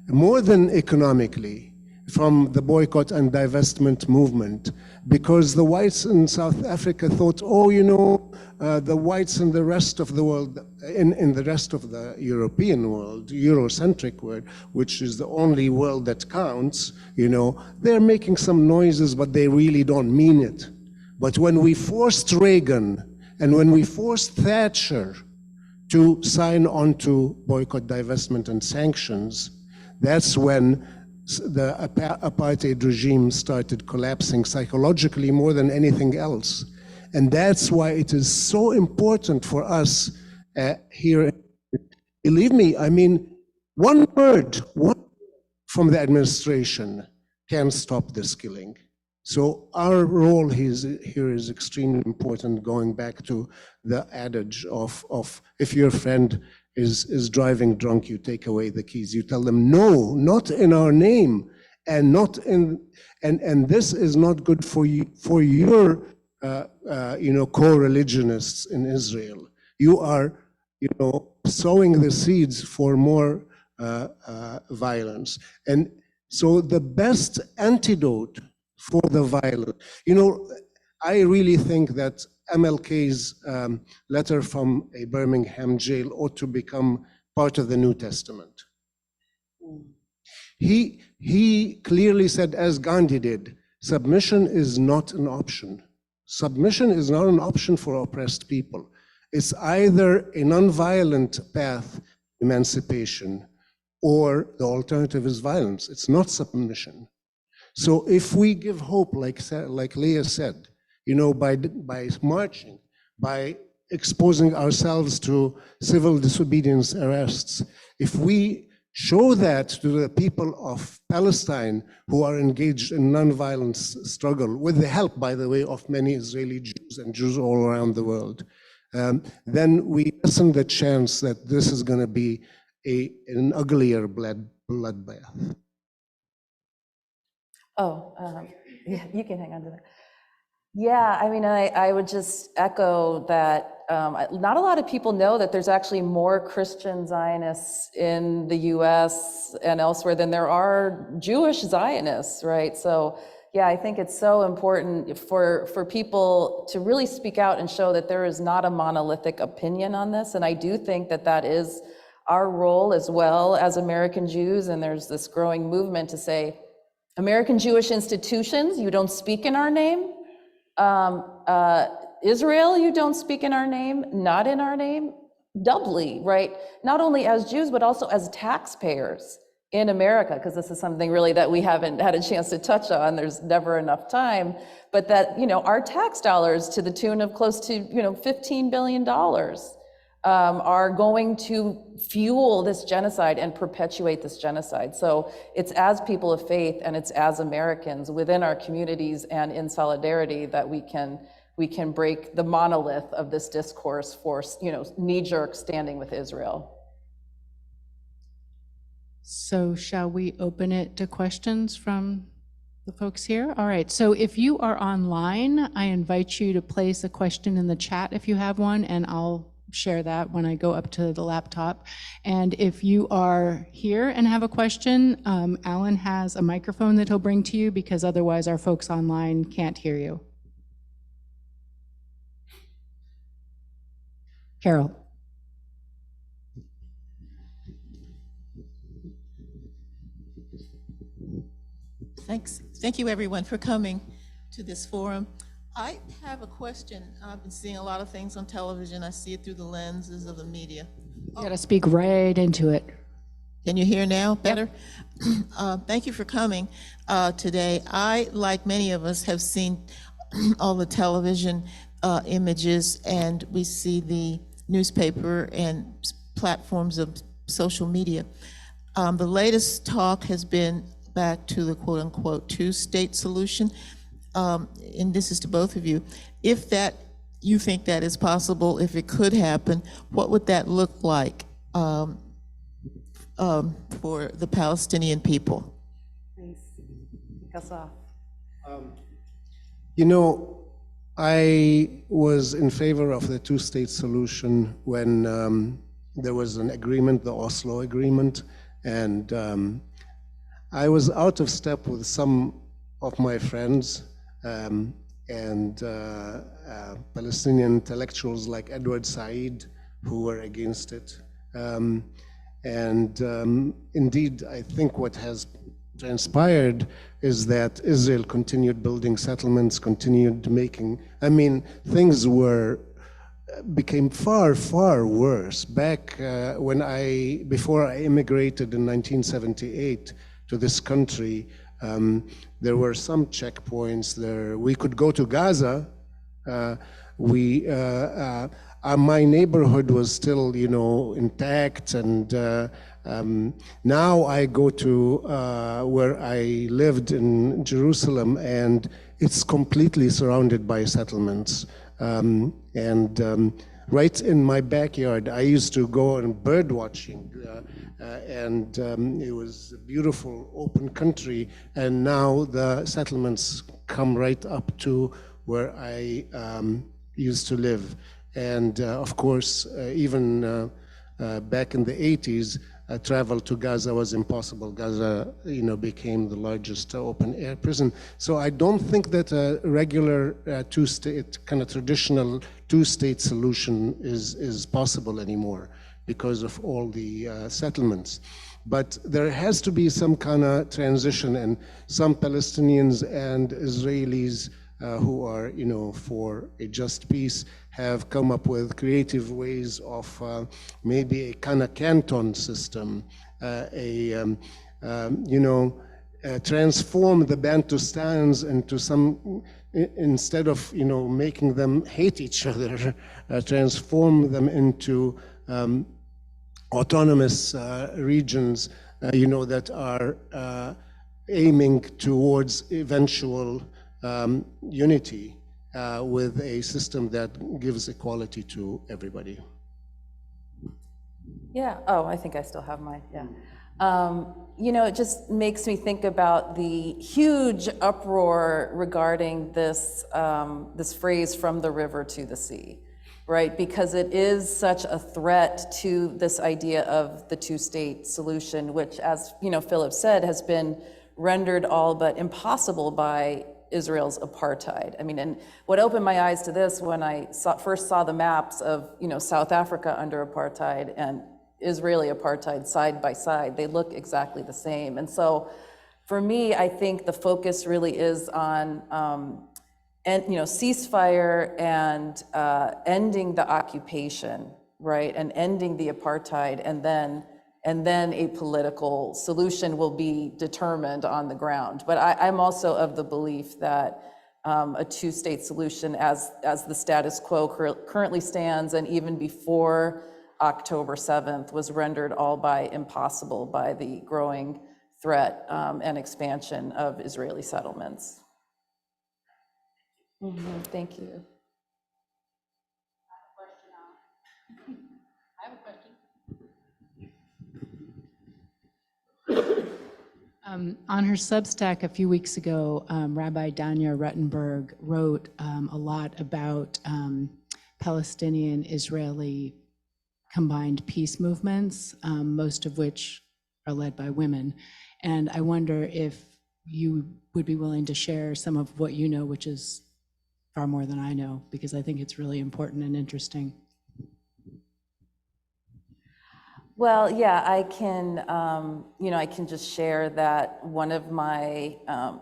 more than economically from the boycott and divestment movement, because the whites in South Africa thought, the whites in the rest of the world, in the rest of the European world, Eurocentric world, which is the only world that counts, they're making some noises, but they really don't mean it. But when we forced Reagan and when we forced Thatcher to sign on to boycott, divestment, and sanctions, that's when the apartheid regime started collapsing psychologically more than anything else. And that's why it is so important for us here. Believe me, one word from the administration can stop this killing. So our role here is extremely important, going back to the adage of if your friend is driving drunk, you take away the keys. You tell them, no, not in our name, and not in, and this is not good for you, for your co-religionists in Israel. You are, sowing the seeds for more violence. And so the best antidote for the violence, I really think that MLK's letter from a Birmingham jail ought to become part of the New Testament. He clearly said, as Gandhi did, submission is not an option. Submission is not an option for oppressed people. It's either a nonviolent path, emancipation, or the alternative is violence. It's not submission. So if we give hope, like Leah said, by marching, by exposing ourselves to civil disobedience arrests, if we show that to the people of Palestine who are engaged in nonviolent struggle, with the help, by the way, of many Israeli Jews and Jews all around the world, then we lessen the chance that this is going to be an uglier bloodbath. Oh, yeah, you can hang on to that. Yeah, I mean, I would just echo that not a lot of people know that there's actually more Christian Zionists in the US and elsewhere than there are Jewish Zionists, right? So yeah, I think it's so important for people to really speak out and show that there is not a monolithic opinion on this. And I do think that that is our role as well as American Jews. And there's this growing movement to say, American Jewish institutions, you don't speak in our name. Israel, you don't speak in our name, not in our name, doubly, right? Not only as Jews, but also as taxpayers in America, because this is something really that we haven't had a chance to touch on. There's never enough time, but that, our tax dollars to the tune of close to, $15 billion are going to fuel this genocide and perpetuate this genocide. So it's as people of faith and it's as Americans within our communities and in solidarity that we can break the monolith of this discourse for, knee-jerk standing with Israel. So shall we open it to questions from the folks here? All right, so if you are online, I invite you to place a question in the chat if you have one, and I'll share that when I go up to the laptop. And if you are here and have a question, Alan has a microphone that he'll bring to you, because otherwise our folks online can't hear you. Carol. Thanks. Thank you, everyone, for coming to this forum. I have a question. I've been seeing a lot of things on television. I see it through the lenses of the media. You got to speak right into it. Can you hear now better? Yep. Thank you for coming today. I, like many of us, have seen all the television images, and we see the newspaper and platforms of social media. The latest talk has been back to the quote-unquote two-state solution. And this is to both of you. If you think that is possible, if it could happen, what would that look like for the Palestinian people? Please, kick us off. I was in favor of the two-state solution when there was an agreement, the Oslo Agreement, and I was out of step with some of my friends and Palestinian intellectuals like Edward Said, who were against it. Indeed, I think what has transpired is that Israel continued building settlements, continued making, things became far, far worse. Back before I immigrated in 1978 to this country, there were some checkpoints there. We could go to Gaza. My neighborhood was still, intact, and now I go to where I lived in Jerusalem, and it's completely surrounded by settlements. Right in my backyard, I used to go on bird watching, and it was a beautiful open country, and now the settlements come right up to where I used to live. And of course, even back in the 80s, travel to Gaza was impossible. Gaza, became the largest open-air prison. So I don't think that a regular two-state, kind of traditional two-state solution is possible anymore because of all the settlements. But there has to be some kind of transition, and some Palestinians and Israelis who are, for a just peace, have come up with creative ways of maybe a kind of canton system, transform the Bantustans into some, instead of making them hate each other, transform them into autonomous regions, that are aiming towards eventual unity. with a system that gives equality to everybody. Yeah, oh, I think I still have mine, yeah. You know, it just makes me think about the huge uproar regarding this, this phrase, from the river to the sea, right? Because it is such a threat to this idea of the two-state solution, which, as you know, Philip said, has been rendered all but impossible by Israel's apartheid. I mean, and what opened my eyes to this when I first saw the maps of, you know, South Africa under apartheid and Israeli apartheid side by side, they look exactly the same. And so for me, I think the focus really is on and, you know, ceasefire and ending the occupation, right? And ending the apartheid, and then a political solution will be determined on the ground. But I'm also of the belief that a two-state solution as the status quo currently stands, and even before October 7th, was rendered all by impossible by the growing threat and expansion of Israeli settlements. Thank you. I have a question. On her Substack a few weeks ago, Rabbi Danya Ruttenberg wrote a lot about Palestinian Israeli combined peace movements, most of which are led by women. And I wonder if you would be willing to share some of what you know, which is far more than I know, because I think it's really important and interesting. Well, yeah, I can, you know, I can just share that one of my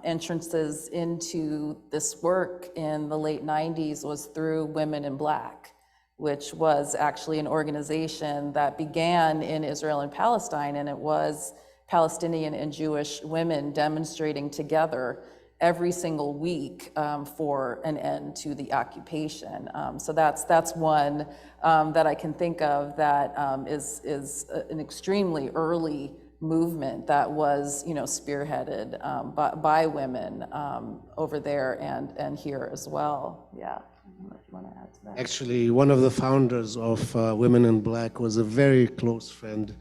entrances into this work in the late 90s was through Women in Black, which was actually an organization that began in Israel and Palestine, and it was Palestinian and Jewish women demonstrating together every single week for an end to the occupation. So that's one that I can think of that is an extremely early movement that was, you know, spearheaded by women over there and here as well. Yeah. I don't know if you want to add to that. Actually, one of the founders of Women in Black was a very close friend.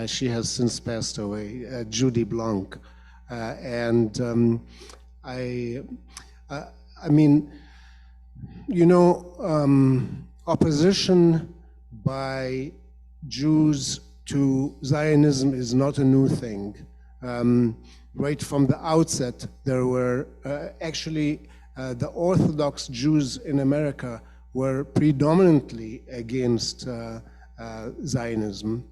She has since passed away, Judy Blanc. I mean, you know, opposition by Jews to Zionism is not a new thing. Right from the outset, there were actually the Orthodox Jews in America were predominantly against Zionism.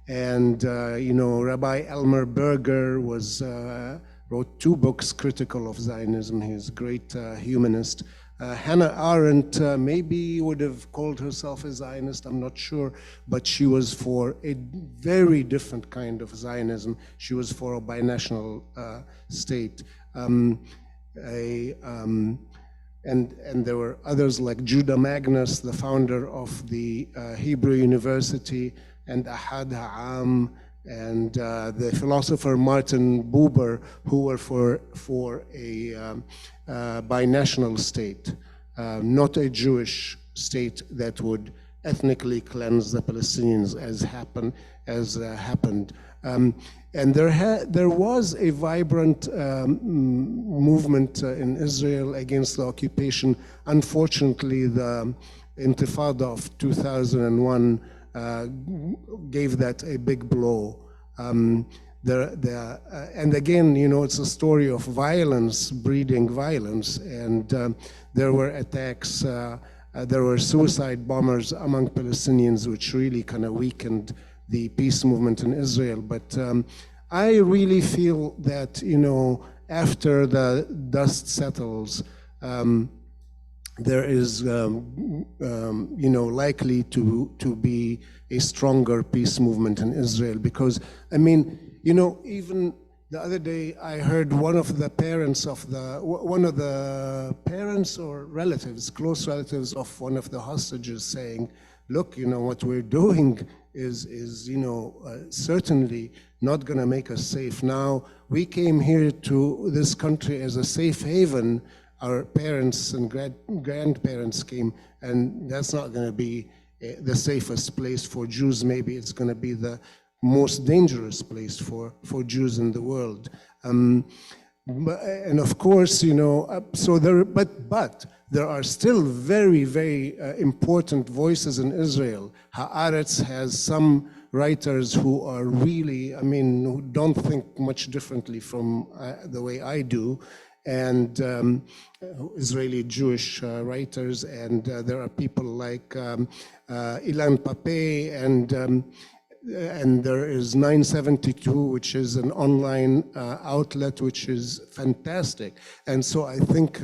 And, you know, Rabbi Elmer Berger wrote 2 books critical of Zionism. He's a great humanist. Hannah Arendt maybe would have called herself a Zionist, I'm not sure, but she was for a very different kind of Zionism. She was for a binational state. And there were others like Judah Magnus, the founder of the Hebrew University, and Ahad Ha'am, and the philosopher Martin Buber, who were for a binational state, not a Jewish state that would ethnically cleanse the Palestinians as happened. And there was a vibrant movement in Israel against the occupation. Unfortunately, the Intifada of 2001 gave that a big blow. And again, you know, it's a story of violence breeding violence, and there were attacks, there were suicide bombers among Palestinians, which really kind of weakened the peace movement in Israel. But I really feel that, you know, after the dust settles, there is, you know, likely to be a stronger peace movement in Israel. Because, I mean, you know, even the other day I heard one of the parents or relatives, close relatives of one of the hostages saying, look, you know, what we're doing is you know, certainly not going to make us safe. Now, we came here to this country as a safe haven. our parents and grandparents came, and that's not going to be the safest place for Jews. Maybe it's going to be the most dangerous place for Jews in the world. And of course, you know, so there, but there are still very, very important voices in Israel. Haaretz has some writers who are really, I mean, who don't think much differently from the way I do, and Israeli Jewish writers, and there are people like Ilan Pape, and there is 972, which is an online outlet, which is fantastic. And so I think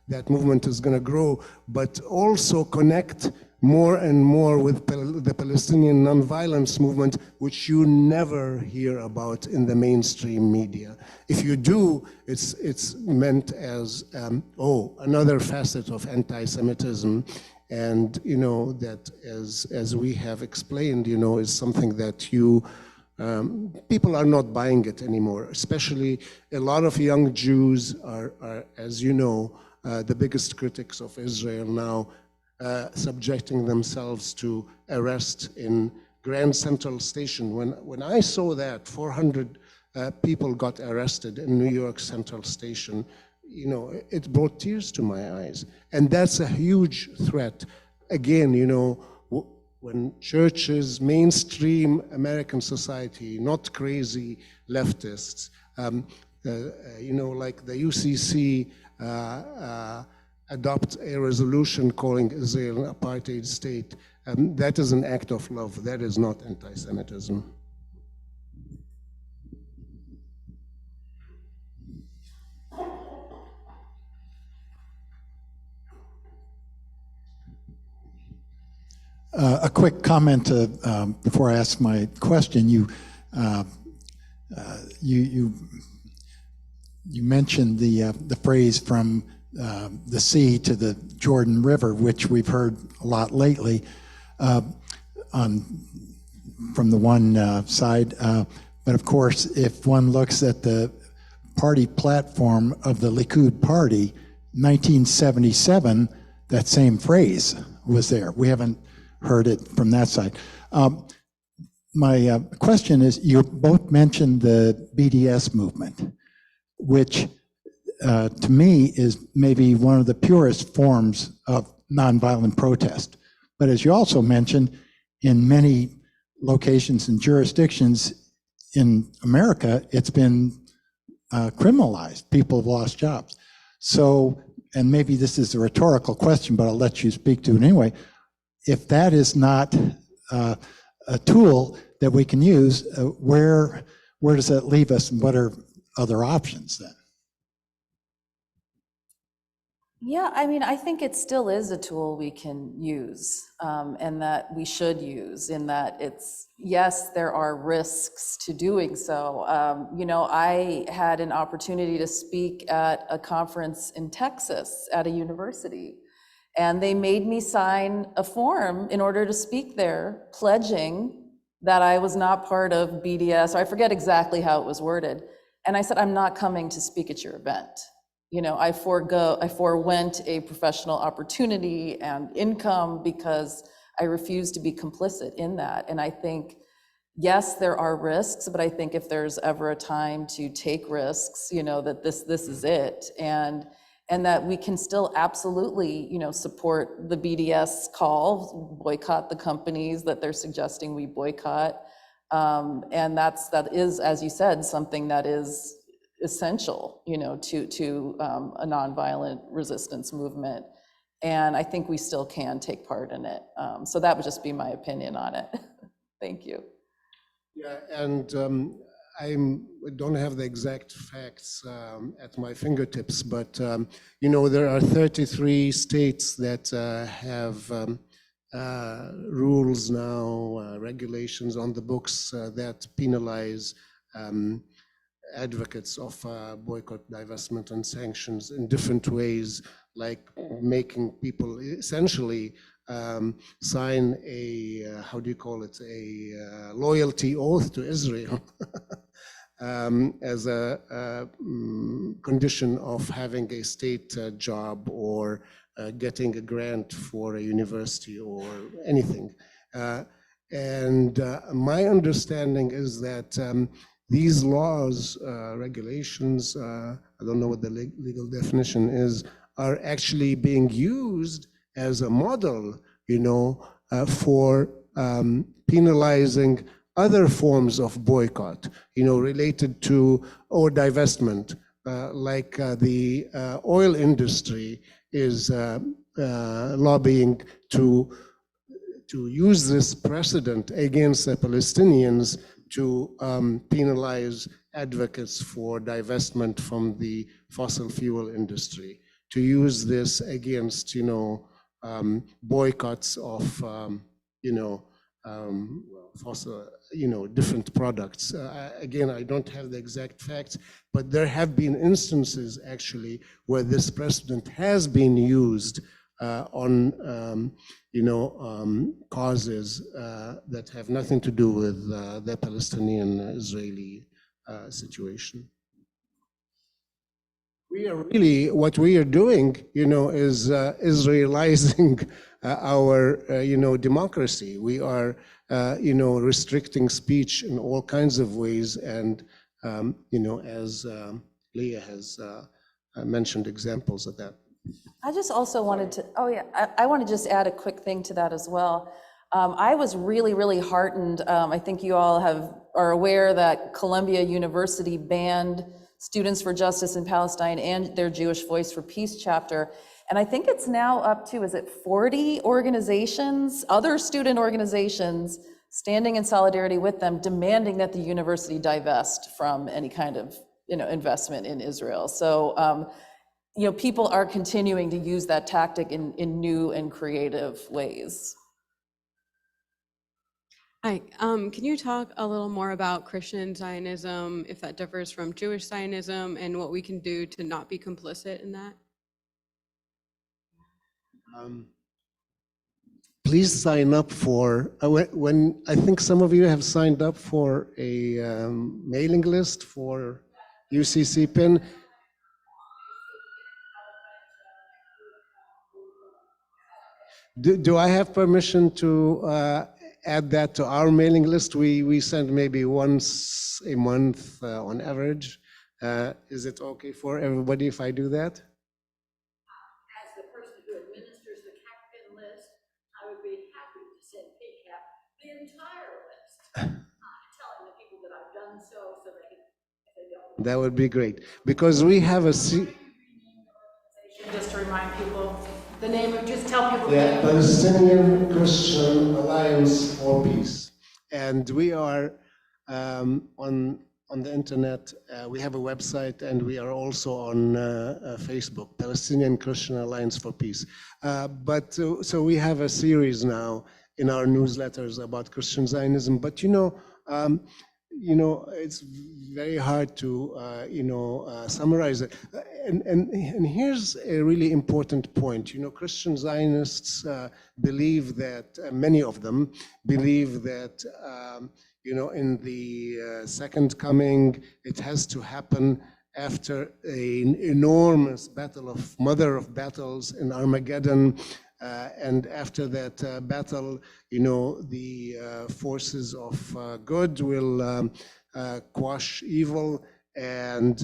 that movement is going to grow, but also connect more and more with the Palestinian nonviolence movement, which you never hear about in the mainstream media. If you do, it's meant as, another facet of anti-Semitism. And, you know, that as we have explained, you know, is something that people are not buying it anymore. Especially a lot of young Jews are, as you know, the biggest critics of Israel now, subjecting themselves to arrest in Grand Central Station. When I saw that 400 people got arrested in New York Central Station, you know, it brought tears to my eyes. And that's a huge threat. Again, you know, when churches, mainstream American society, not crazy leftists, you know, like the UCC adopt a resolution calling Israel an apartheid state, that is an act of love. That is not anti-Semitism. A quick comment before I ask my question. You mentioned the phrase from the sea to the Jordan River, which we've heard a lot lately from the one side. But of course, if one looks at the party platform of the Likud party, 1977, that same phrase was there. We haven't heard it from that side. My question is, you both mentioned the BDS movement, which to me is maybe one of the purest forms of nonviolent protest. But as you also mentioned, in many locations and jurisdictions in America, it's been criminalized. People have lost jobs. So, and maybe this is a rhetorical question, but I'll let you speak to it anyway. If that is not a tool that we can use, where does that leave us, and what are other options then? Yeah, I mean, I think it still is a tool we can use, and that we should use, in that it's, yes, there are risks to doing so. You know, I had an opportunity to speak at a conference in Texas at a university, and they made me sign a form in order to speak there, pledging that I was not part of BDS, or I forget exactly how it was worded. And I said, I'm not coming to speak at your event. You know, I forewent a professional opportunity and income because I refuse to be complicit in that. And I think, yes, there are risks, but I think if there's ever a time to take risks, you know, that this is it. And that we can still absolutely, you know, support the BDS call, boycott the companies that they're suggesting we boycott. And that is, as you said, something that is essential, you know, to a nonviolent resistance movement. And I think we still can take part in it. So that would just be my opinion on it. Thank you. Yeah, and I don't have the exact facts at my fingertips, but you know, there are 33 states that have rules now, regulations on the books that penalize advocates of boycott, divestment, and sanctions in different ways, like making people essentially sign a, how do you call it, a loyalty oath to Israel. as a condition of having a state job or getting a grant for a university or anything. And my understanding is that these laws, regulations, I don't know what the legal definition is, are actually being used as a model, for penalizing other forms of boycott, related to, or divestment, like the oil industry is lobbying to use this precedent against the Palestinians to penalize advocates for divestment from the fossil fuel industry, to use this against, boycotts of, fossil, different products. Again, I don't have the exact facts, but there have been instances actually where this precedent has been used on, causes that have nothing to do with the Palestinian-Israeli situation. We are really, what we are doing, is Israelizing our, democracy. We are, restricting speech in all kinds of ways, and, as Leah has mentioned examples of that. I just also wanted to, I want to just add a quick thing to that as well. I was really, really heartened. I think you all are aware that Columbia University banned Students for Justice in Palestine and their Jewish Voice for Peace chapter. And I think it's now up to, 40 organizations, other student organizations, standing in solidarity with them, demanding that the university divest from any kind of, investment in Israel. So, people are continuing to use that tactic in new and creative ways. Hi, can you talk a little more about Christian Zionism, if that differs from Jewish Zionism, and what we can do to not be complicit in that? Please sign up for, when I think some of you have signed up for a mailing list for UCC PIN. Do I have permission to add that to our mailing list? We send maybe once a month on average. Is it okay for everybody if I do that? As the person who administers the CAPPIN list, I would be happy to send PCAP the entire list, telling the people that I've done so they can, if they don't. That would be great, because we have a... Just to remind people, the name of, just tell people. Yeah, Palestinian Christian Alliance for Peace. And we are on the internet. We have a website, and we are also on Facebook, Palestinian Christian Alliance for Peace. So we have a series now in our newsletters about Christian Zionism. But it's very hard to summarize it. And here's a really important point. Christian Zionists believe that, many of them believe that, in the second coming, it has to happen after an enormous mother of battles in Armageddon. And after that battle, the forces of good will quash evil, and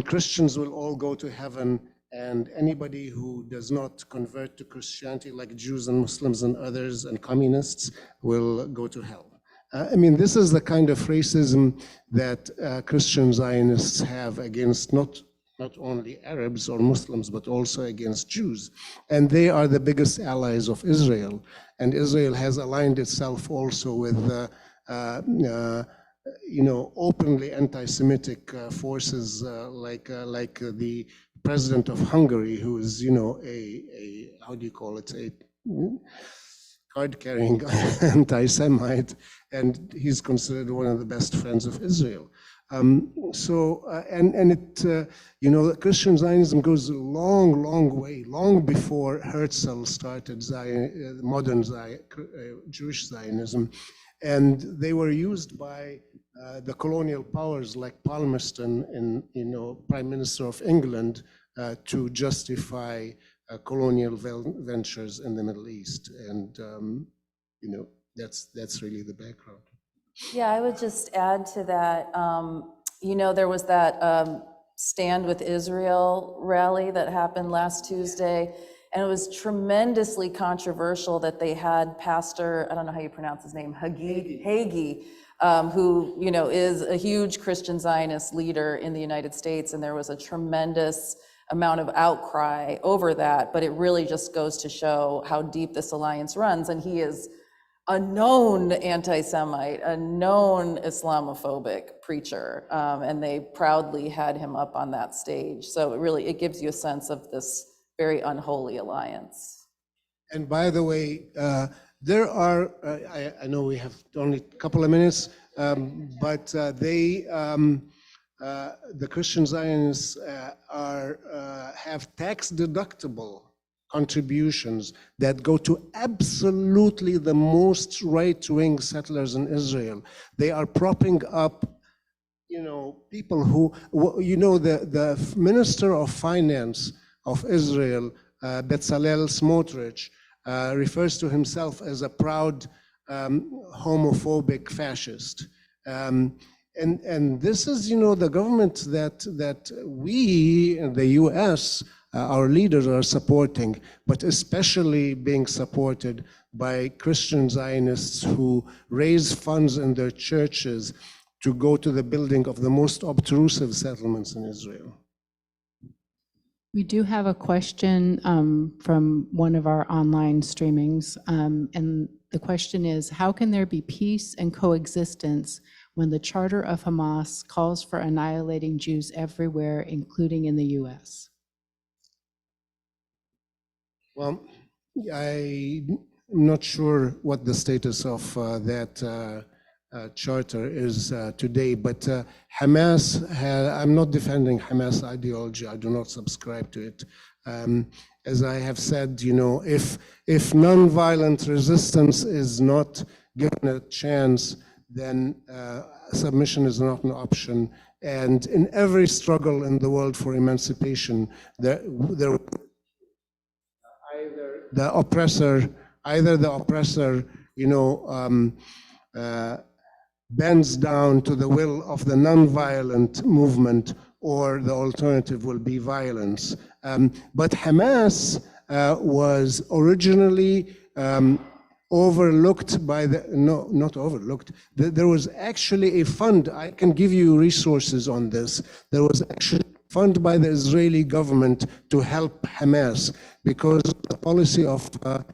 Christians will all go to heaven, and anybody who does not convert to Christianity, like Jews and Muslims and others and communists, will go to hell. This is the kind of racism that Christian Zionists have against not only Arabs or Muslims, but also against Jews. And they are the biggest allies of Israel. And Israel has aligned itself also with openly anti-Semitic forces like the president of Hungary, who is, how do you call it, a card-carrying anti-Semite, and he's considered one of the best friends of Israel. And it, you know, Christian Zionism goes a long, long way, long before Herzl started modern Jewish Zionism. And they were used by the colonial powers like Palmerston, you know, Prime Minister of England, to justify colonial ventures in the Middle East. And, you know, that's really the background. Yeah, I would just add to that, you know, there was that Stand with Israel rally that happened last Tuesday, and it was tremendously controversial that they had Pastor, I don't know how you pronounce his name, Hagee, who, you know, is a huge Christian Zionist leader in the United States, and there was a tremendous amount of outcry over that, but it really just goes to show how deep this alliance runs, and he is a known anti-Semite, a known Islamophobic preacher, and they proudly had him up on that stage. So it gives you a sense of this very unholy alliance. And by the way, there are, I know we have only a couple of minutes, but the Christian Zionists have tax-deductible contributions that go to absolutely the most right-wing settlers in Israel. They are propping up, you know, people who, you know, the Minister of Finance of Israel, Bezalel Smotrich, refers to himself as a proud homophobic fascist. And this is, you know, the government that we in the US, our leaders are supporting, but especially being supported by Christian Zionists who raise funds in their churches to go to the building of the most obtrusive settlements in Israel. We do have a question from one of our online streamings, and the question is, how can there be peace and coexistence when the Charter of Hamas calls for annihilating Jews everywhere, including in the US? Well, I'm not sure what the status of that charter is today, but Hamas, I'm not defending Hamas ideology. I do not subscribe to it. As I have said, you know, if nonviolent resistance is not given a chance, then submission is not an option. And in every struggle in the world for emancipation, there either the oppressor, you know, bends down to the will of the nonviolent movement, or the alternative will be violence. But Hamas was originally overlooked by the, no, not overlooked. There was actually a fund, I can give you resources on this. There was actually a fund by the Israeli government to help Hamas, because the policy of divide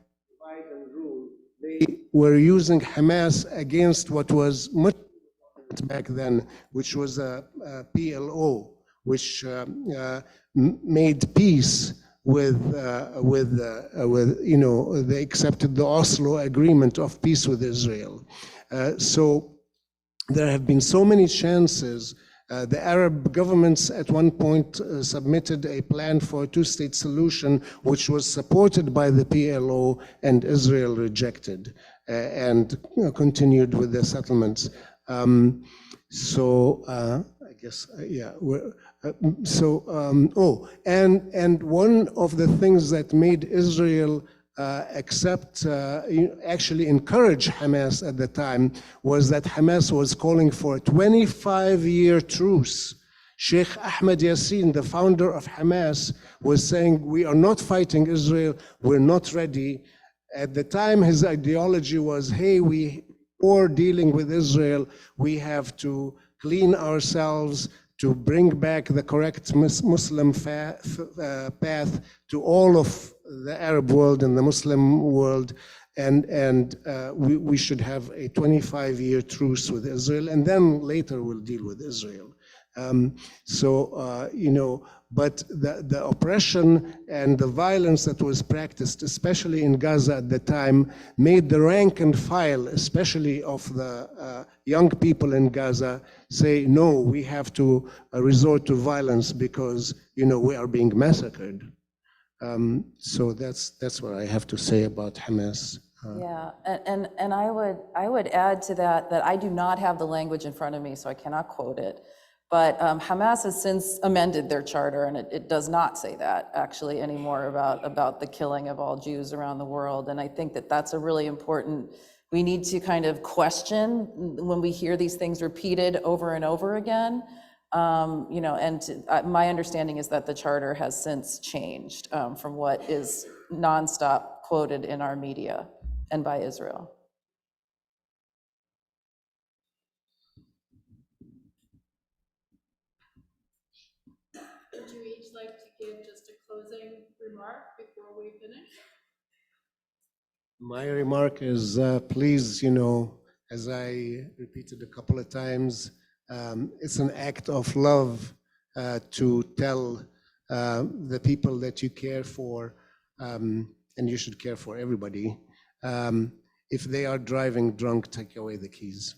and rule, they were using Hamas against what was much back then, which was a PLO, which made peace with you know, they accepted the Oslo Agreement of peace with Israel. So there have been so many chances. The Arab governments at one point submitted a plan for a two-state solution, which was supported by the PLO, and Israel rejected and continued with the settlements. I guess, yeah. And one of the things that made Israel actually encourage Hamas at the time, was that Hamas was calling for a 25-year truce. Sheikh Ahmed Yassin, the founder of Hamas, was saying, we are not fighting Israel, we're not ready. At the time, his ideology was, hey, before dealing with Israel, we have to clean ourselves, to bring back the correct Muslim path to all of the Arab world and the Muslim world, and we should have a 25-year truce with Israel, and then later we'll deal with Israel. But the oppression and the violence that was practiced, especially in Gaza at the time, made the rank and file, especially of the young people in Gaza, say, no, we have to resort to violence because, we are being massacred. So that's what I have to say about Hamas. Yeah, and I would add to that I do not have the language in front of me, so I cannot quote it. But Hamas has since amended their charter, and it does not say that actually anymore about the killing of all Jews around the world. And I think that's a really important. We need to kind of question when we hear these things repeated over and over again. My understanding is that the charter has since changed from what is nonstop quoted in our media and by Israel. Would you each like to give just a closing remark before we finish? My remark is, please, as I repeated a couple of times, it's an act of love to tell the people that you care for, and you should care for everybody, if they are driving drunk, take away the keys.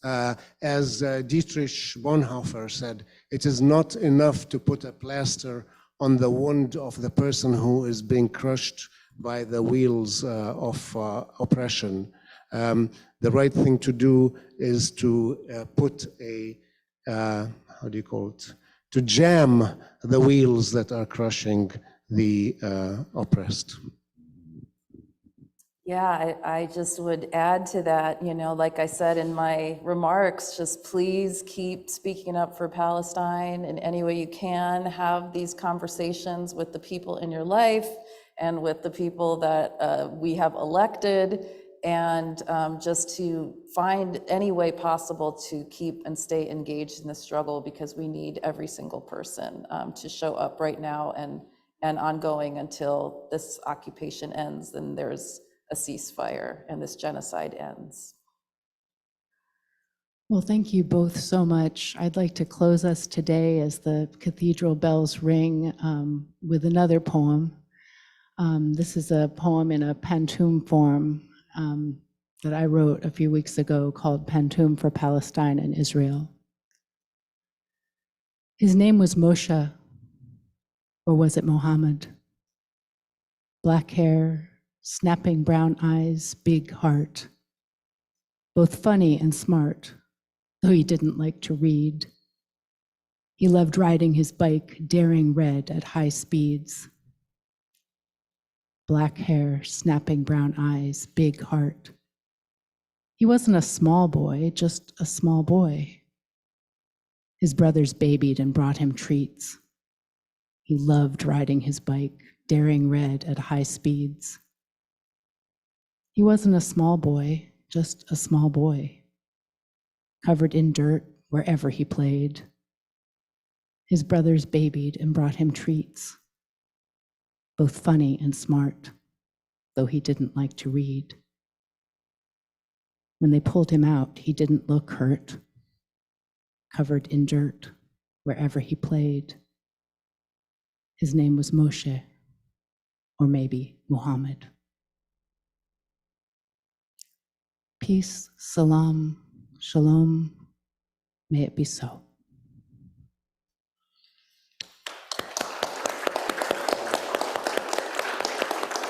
As Dietrich Bonhoeffer said, it is not enough to put a plaster on the wound of the person who is being crushed by the wheels of oppression. The right thing to do is to put to jam the wheels that are crushing the oppressed. Yeah, I just would add to that, like I said in my remarks, just please keep speaking up for Palestine in any way you can. Have these conversations with the people in your life and with the people that we have elected, and just to find any way possible to keep and stay engaged in the struggle, because we need every single person to show up right now and ongoing until this occupation ends and there's a ceasefire and this genocide ends. Well, thank you both so much. I'd like to close us today as the cathedral bells ring with another poem. This is a poem in a pantoum form that I wrote a few weeks ago called Pantoum for Palestine and Israel. His name was Moshe, or was it Mohammed? Black hair, snapping brown eyes, big heart, both funny and smart, though he didn't like to read. He loved riding his bike, daring red at high speeds. Black hair, snapping brown eyes, big heart. He wasn't a small boy, just a small boy. His brothers babied and brought him treats. He loved riding his bike, daring red at high speeds. He wasn't a small boy, just a small boy, covered in dirt wherever he played. His brothers babied and brought him treats, both funny and smart, though he didn't like to read. When they pulled him out, he didn't look hurt, covered in dirt wherever he played. His name was Moshe, or maybe Muhammad. Peace, salam, shalom, may it be so.